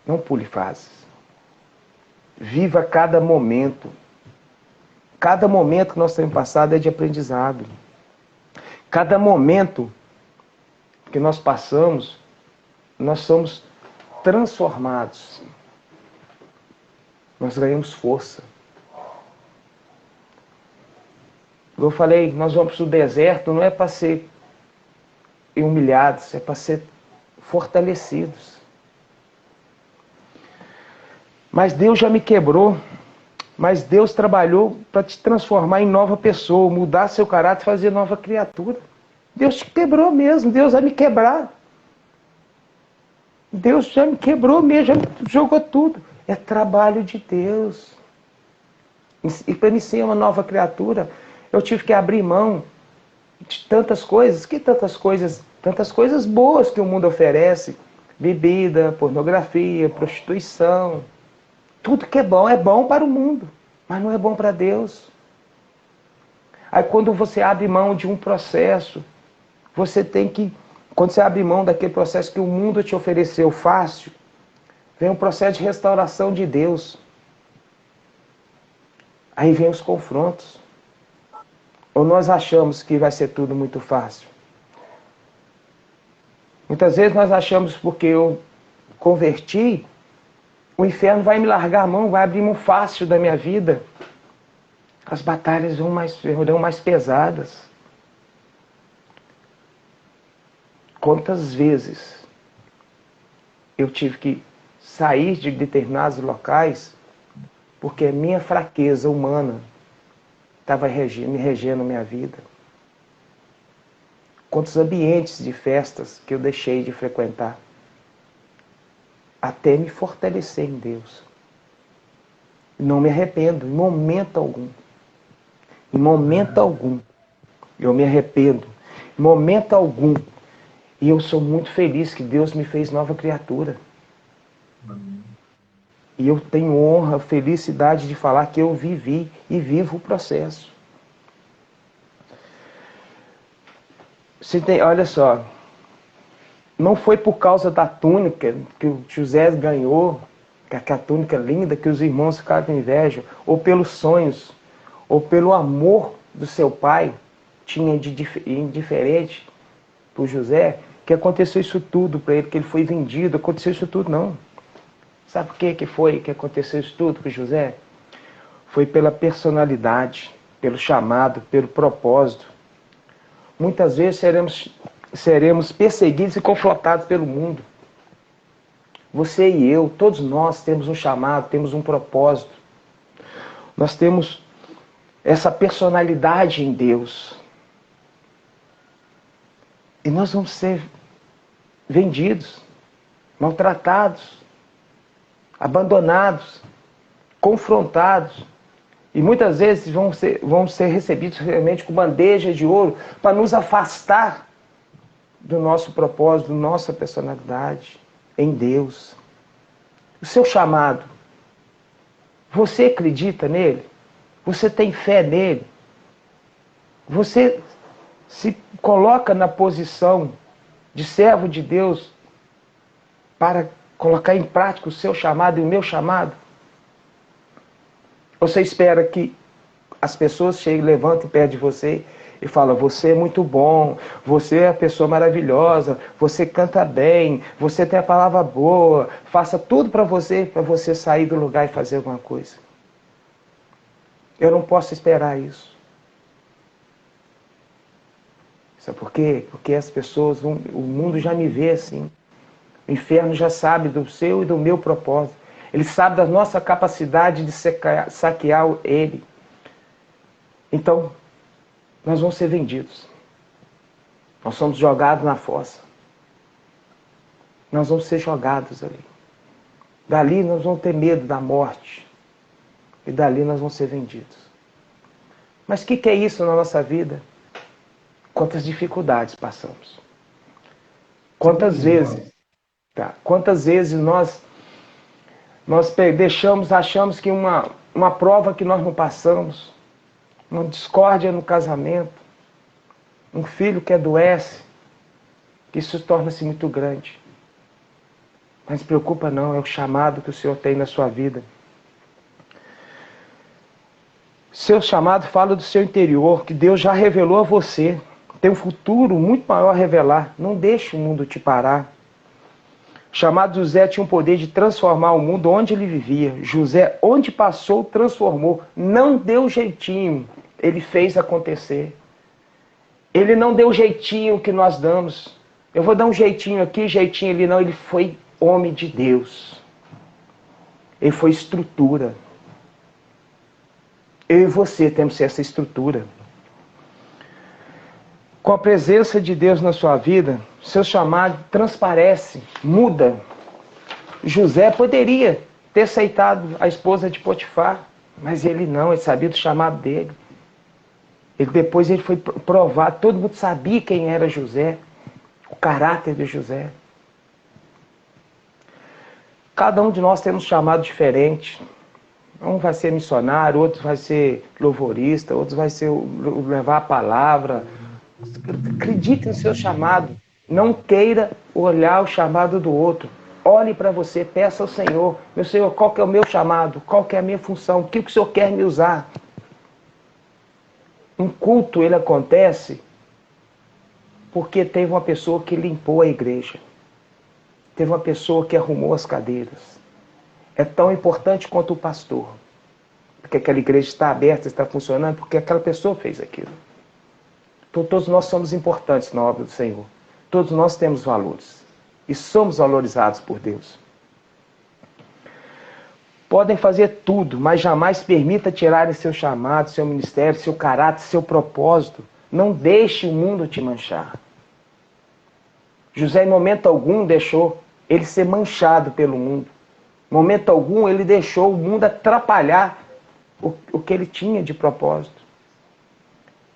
[SPEAKER 2] Não pule fases. Viva cada momento. Cada momento que nós temos passado é de aprendizado. Cada momento que nós passamos, nós somos transformados. Nós ganhamos força. Eu falei, nós vamos para o deserto, não é para ser humilhados, é para ser fortalecidos. Mas Deus já me quebrou. Mas Deus trabalhou para te transformar em nova pessoa, mudar seu caráter e fazer nova criatura. Deus te quebrou mesmo, Deus vai me quebrar. Deus já me quebrou mesmo, já me jogou tudo. É trabalho de Deus. E para me ser uma nova criatura, eu tive que abrir mão de tantas coisas. Que tantas coisas? Tantas coisas boas que o mundo oferece. Bebida, pornografia, prostituição. Tudo que é bom para o mundo, mas não é bom para Deus. Aí quando você abre mão de um processo, você tem que, quando você abre mão daquele processo que o mundo te ofereceu fácil, vem um processo de restauração de Deus. Aí vem os confrontos. Ou nós achamos que vai ser tudo muito fácil? Muitas vezes nós achamos porque eu converti, o inferno vai me largar a mão, vai abrir mão fácil da minha vida. As batalhas vão mais pesadas. Quantas vezes eu tive que sair de determinados locais porque a minha fraqueza humana estava me regendo minha vida. Quantos ambientes de festas que eu deixei de frequentar até me fortalecer em Deus. Não me arrependo, em momento algum. Em momento algum. Eu me arrependo. Em momento algum. E eu sou muito feliz que Deus me fez nova criatura. Amém. E eu tenho honra, felicidade de falar que eu vivi e vivo o processo. Olha só. Não foi por causa da túnica que o José ganhou, aquela túnica linda que os irmãos ficaram com inveja, ou pelos sonhos, ou pelo amor do seu pai, tinha de indiferente para o José, que aconteceu isso tudo para ele, que ele foi vendido. Aconteceu isso tudo, não. Sabe por que foi que aconteceu isso tudo para o José? Foi pela personalidade, pelo chamado, pelo propósito. Muitas vezes seremos perseguidos e confrontados pelo mundo. Você e eu, todos nós temos um chamado, temos um propósito. Nós temos essa personalidade em Deus. E nós vamos ser vendidos, maltratados, abandonados, confrontados. E muitas vezes vão ser recebidos realmente com bandeja de ouro para nos afastar do nosso propósito, da nossa personalidade em Deus. O seu chamado, você acredita nele? Você tem fé nele? Você se coloca na posição de servo de Deus para colocar em prática o seu chamado e o meu chamado? Você espera que as pessoas cheguem, levantem perto de você e falam: você é muito bom, você é a pessoa maravilhosa, você canta bem, você tem a palavra boa, faça tudo para você sair do lugar e fazer alguma coisa. Eu não posso esperar isso. Sabe por quê? Porque as pessoas, o mundo já me vê assim. O inferno já sabe do seu e do meu propósito. Ele sabe da nossa capacidade de saquear ele. Então, nós vamos ser vendidos. Nós somos jogados na fossa. Nós vamos ser jogados ali. Dali nós vamos ter medo da morte. E dali nós vamos ser vendidos. Mas o que é isso na nossa vida? Quantas dificuldades passamos. Quantas vezes nós achamos que uma prova que nós não passamos, uma discórdia no casamento, um filho que adoece, que isso torna-se muito grande. Mas não se preocupa não, é o chamado que o Senhor tem na sua vida. Seu chamado fala do seu interior, que Deus já revelou a você. Tem um futuro muito maior a revelar. Não deixe o mundo te parar. O chamado José tinha um poder de transformar o mundo onde ele vivia. José, onde passou, transformou. Não deu jeitinho. Ele fez acontecer. Ele não deu jeitinho que nós damos. Eu vou dar um jeitinho aqui, jeitinho ali. Não, ele foi homem de Deus. Ele foi estrutura. Eu e você temos que ser essa estrutura. Com a presença de Deus na sua vida, seu chamado transparece, muda. José poderia ter aceitado a esposa de Potifar, mas ele não, ele sabia do chamado dele. Depois ele foi provado, todo mundo sabia quem era José, o caráter de José. Cada um de nós temos um chamado diferente. Um vai ser missionário, outro vai ser louvorista, outro vai ser levar a palavra. Acredite no seu chamado. Não queira olhar o chamado do outro. Olhe para você, peça ao Senhor. Meu Senhor, qual que é o meu chamado? Qual que é a minha função? O que o Senhor quer me usar? Um culto, ele acontece porque teve uma pessoa que limpou a igreja. Teve uma pessoa que arrumou as cadeiras. É tão importante quanto o pastor. Porque aquela igreja está aberta, está funcionando, porque aquela pessoa fez aquilo. Então todos nós somos importantes na obra do Senhor. Todos nós temos valores. E somos valorizados por Deus. Podem fazer tudo, mas jamais permita tirarem seu chamado, seu ministério, seu caráter, seu propósito. Não deixe o mundo te manchar. José, em momento algum, deixou ele ser manchado pelo mundo. Em momento algum, ele deixou o mundo atrapalhar o que ele tinha de propósito.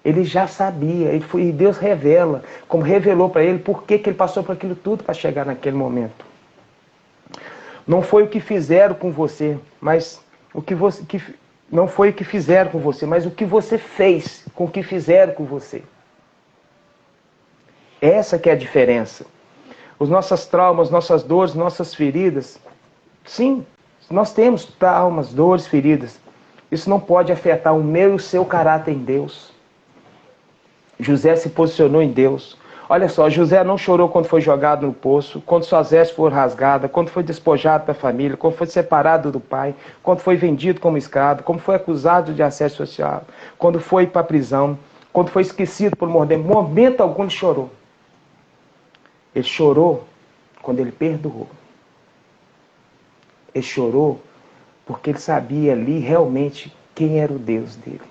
[SPEAKER 2] Ele já sabia, e Deus revela, como revelou para ele, por que ele passou por aquilo tudo para chegar naquele momento. Não foi o que fizeram com você, mas não foi o que fizeram com você, mas o que você fez com o que fizeram com você. Essa que é a diferença. Os nossos traumas, nossas dores, nossas feridas, sim, nós temos traumas, dores, feridas. Isso não pode afetar o meu e o seu caráter em Deus. José se posicionou em Deus. Olha só, José não chorou quando foi jogado no poço, quando suas vestes foram rasgadas, quando foi despojado da família, quando foi separado do pai, quando foi vendido como escravo, quando foi acusado de assédio social, quando foi para a prisão, quando foi esquecido por morder. Em momento algum ele chorou. Ele chorou quando ele perdoou. Ele chorou porque ele sabia ali realmente quem era o Deus dele.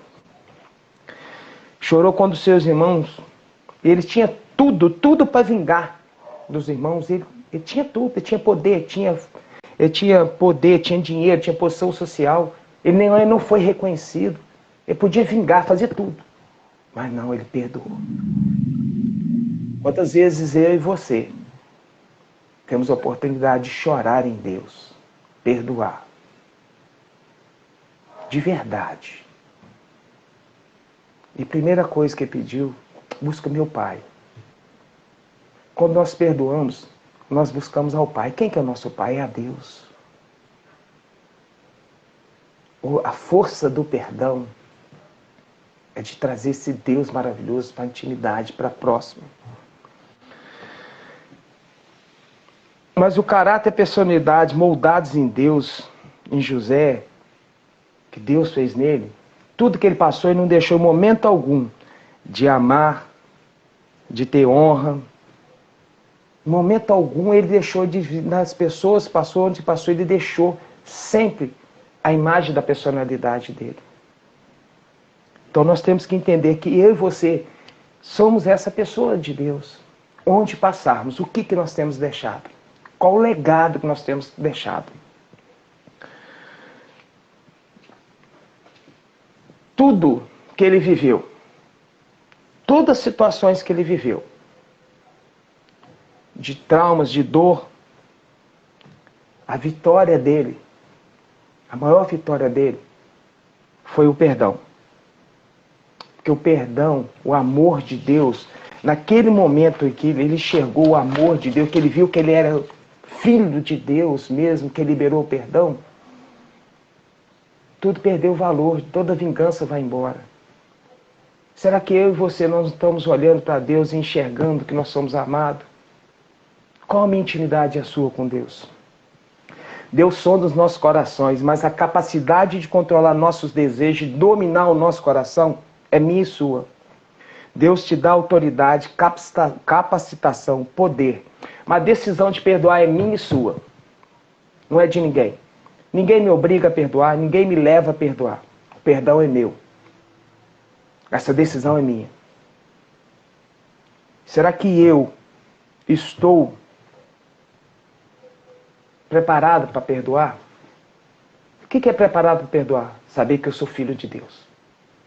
[SPEAKER 2] Chorou quando seus irmãos, ele tinha tudo para vingar dos irmãos. Ele tinha tudo, ele tinha poder, tinha dinheiro, tinha posição social. Ele não foi reconhecido. Ele podia vingar, fazer tudo. Mas não, ele perdoou. Quantas vezes eu e você temos a oportunidade de chorar em Deus, perdoar. De verdade. E a primeira coisa que ele pediu, busca meu Pai. Quando nós perdoamos, nós buscamos ao Pai. Quem que é o nosso Pai? É a Deus. A força do perdão é de trazer esse Deus maravilhoso para a intimidade, para a próxima. Mas o caráter e a personalidade moldados em Deus, em José, que Deus fez nele, tudo que ele passou, ele não deixou momento algum de amar, de ter honra. Em momento algum ele deixou nas pessoas, passou onde passou, ele deixou sempre a imagem da personalidade dele. Então nós temos que entender que eu e você somos essa pessoa de Deus. Onde passarmos, o que nós temos deixado? Qual o legado que nós temos deixado? Tudo que ele viveu, todas as situações que ele viveu, de traumas, de dor, a vitória dele, a maior vitória dele, foi o perdão. Porque o perdão, o amor de Deus, naquele momento em que ele enxergou o amor de Deus, que ele viu que ele era filho de Deus mesmo, que ele liberou o perdão, tudo perdeu valor, toda vingança vai embora. Será que eu e você não estamos olhando para Deus e enxergando que nós somos amados? Qual a minha intimidade e a sua com Deus? Deus sonda os nossos corações, mas a capacidade de controlar nossos desejos, de dominar o nosso coração, é minha e sua. Deus te dá autoridade, capacitação, poder. Mas a decisão de perdoar é minha e sua. Não é de ninguém. Ninguém me obriga a perdoar, ninguém me leva a perdoar. O perdão é meu. Essa decisão é minha. Será que eu estou preparado para perdoar? O que é preparado para perdoar? Saber que eu sou filho de Deus.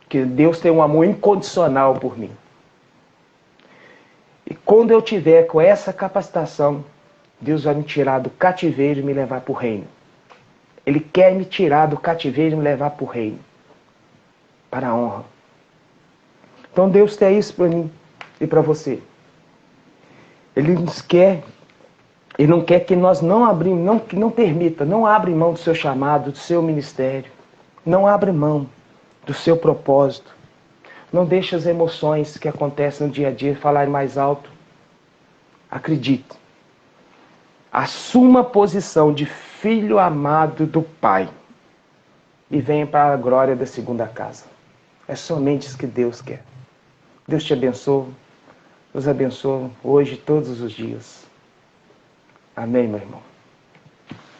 [SPEAKER 2] Que Deus tem um amor incondicional por mim. E quando eu tiver com essa capacitação, Deus vai me tirar do cativeiro e me levar para o reino. Ele quer me tirar do cativeiro e me levar para o reino. Para a honra. Então Deus tem isso para mim e para você. Ele nos quer, Ele não quer que nós não abrimos, não permita, não abra mão do seu chamado, do seu ministério. Não abra mão do seu propósito. Não deixe as emoções que acontecem no dia a dia falarem mais alto. Acredite. Assuma a posição de filho amado do Pai. E venha para a glória da segunda casa. É somente isso que Deus quer. Deus te abençoe. Nos abençoe hoje e todos os dias. Amém, meu irmão.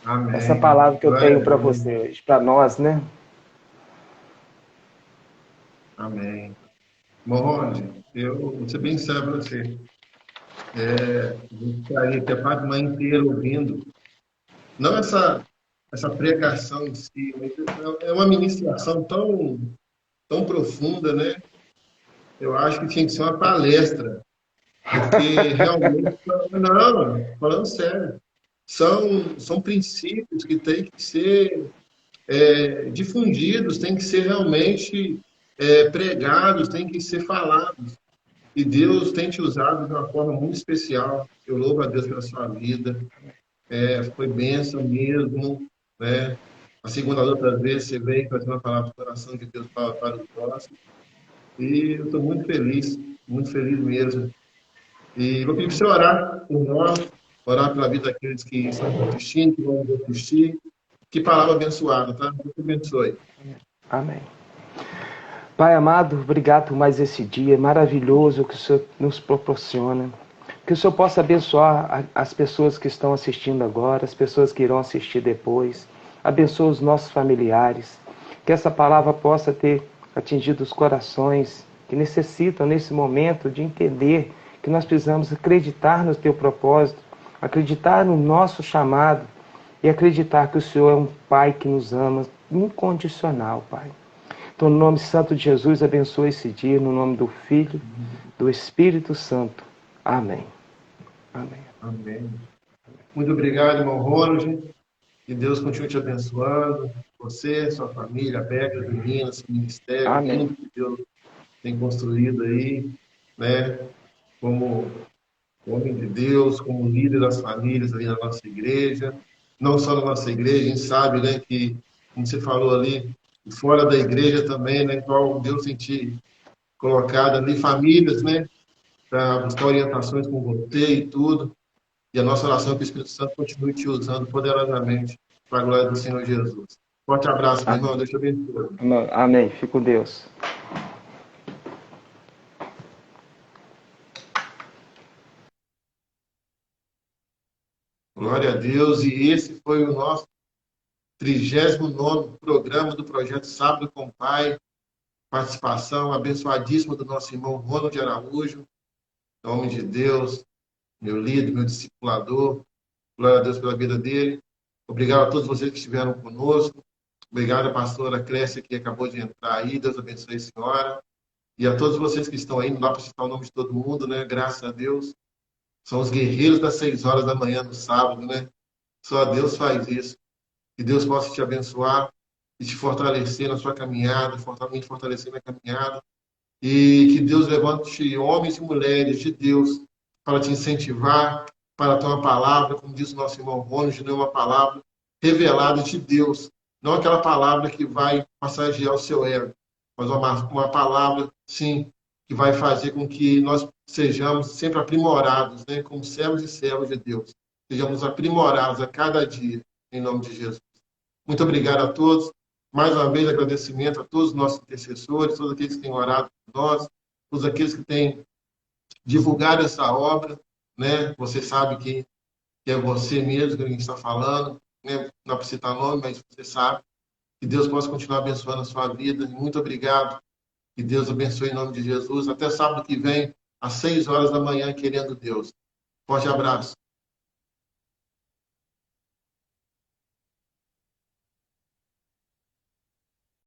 [SPEAKER 1] Amém.
[SPEAKER 2] Essa palavra que eu tenho para você hoje, para nós, né?
[SPEAKER 1] Amém. Morronde, eu vou ser bem sério para você. Gostaria que a parte da manhã inteira ouvindo, não essa pregação em si, mas é uma ministração tão profunda, né? Eu acho que tinha que ser uma palestra, porque realmente, não, falando sério, são princípios que têm que ser difundidos, têm que ser realmente pregados, têm que ser falados. E Deus tem te usado de uma forma muito especial. Eu louvo a Deus pela sua vida. Foi bênção mesmo, né? A segunda outra vez você veio trazer uma palavra do coração de Deus para o próximo. E eu estou muito feliz mesmo. E vou pedir para você orar por nós, orar pela vida daqueles que estão assistindo, que vão assistir. Que palavra abençoada, tá? Deus te abençoe.
[SPEAKER 2] Amém. Pai amado, obrigado por mais esse dia maravilhoso que o Senhor nos proporciona. Que o Senhor possa abençoar as pessoas que estão assistindo agora, as pessoas que irão assistir depois. Abençoa os nossos familiares. Que essa palavra possa ter atingido os corações que necessitam nesse momento de entender que nós precisamos acreditar no teu propósito, acreditar no nosso chamado e acreditar que o Senhor é um Pai que nos ama incondicional, Pai. Então, no nome santo de Jesus, abençoe esse dia, no nome do Filho, do Espírito Santo. Amém. Amém.
[SPEAKER 1] Amém. Muito obrigado, irmão Ronald. Que Deus continue te abençoando. Você, sua família, a Beca, as meninas, seu ministério,
[SPEAKER 2] Amém.
[SPEAKER 1] tudo que Deus tem construído aí, né? Como homem de Deus, como líder das famílias ali na nossa igreja. Não só na nossa igreja, a gente sabe, né, que, como você falou ali, fora da igreja também, né, qual Deus tem te colocado ali, famílias, né, para buscar orientações com você e tudo. E a nossa oração é que o Espírito Santo continue te usando poderosamente para a glória do Senhor Jesus. Forte abraço, meu irmão. Deus te abençoe.
[SPEAKER 2] Amém. Fique com Deus.
[SPEAKER 1] Glória a Deus. E esse foi o nosso 39º programa do Projeto Sábado com o Pai. Participação abençoadíssima do nosso irmão Ronald Araújo. Em nome de Deus, meu líder, meu discipulador. Glória a Deus pela vida dele. Obrigado a todos vocês que estiveram conosco. Obrigado à pastora Clécia, que acabou de entrar aí. Deus abençoe a senhora. E a todos vocês que estão aí, não dá para citar o nome de todo mundo, né? Graças a Deus. São os guerreiros das 6 horas da manhã no sábado, né? Só Deus faz isso. Que Deus possa te abençoar e te fortalecer na sua caminhada, fortalecer na caminhada. E que Deus levante homens e mulheres de Deus para te incentivar, para ter uma palavra, como diz o nosso irmão Ronald, não é uma palavra revelada de Deus. Não aquela palavra que vai massagear o seu ego, mas uma palavra, sim, que vai fazer com que nós sejamos sempre aprimorados, né? Como servos e servas de Deus. Sejamos aprimorados a cada dia, em nome de Jesus. Muito obrigado a todos. Mais uma vez, agradecimento a todos os nossos intercessores, todos aqueles que têm orado por nós, todos aqueles que têm divulgado essa obra, né? Você sabe que é você mesmo que a gente está falando. né, não para citar nome, mas você sabe. Que Deus possa continuar abençoando a sua vida. Muito obrigado. Que Deus abençoe em nome de Jesus. Até sábado que vem, às 6 horas da manhã, querendo Deus. Forte abraço.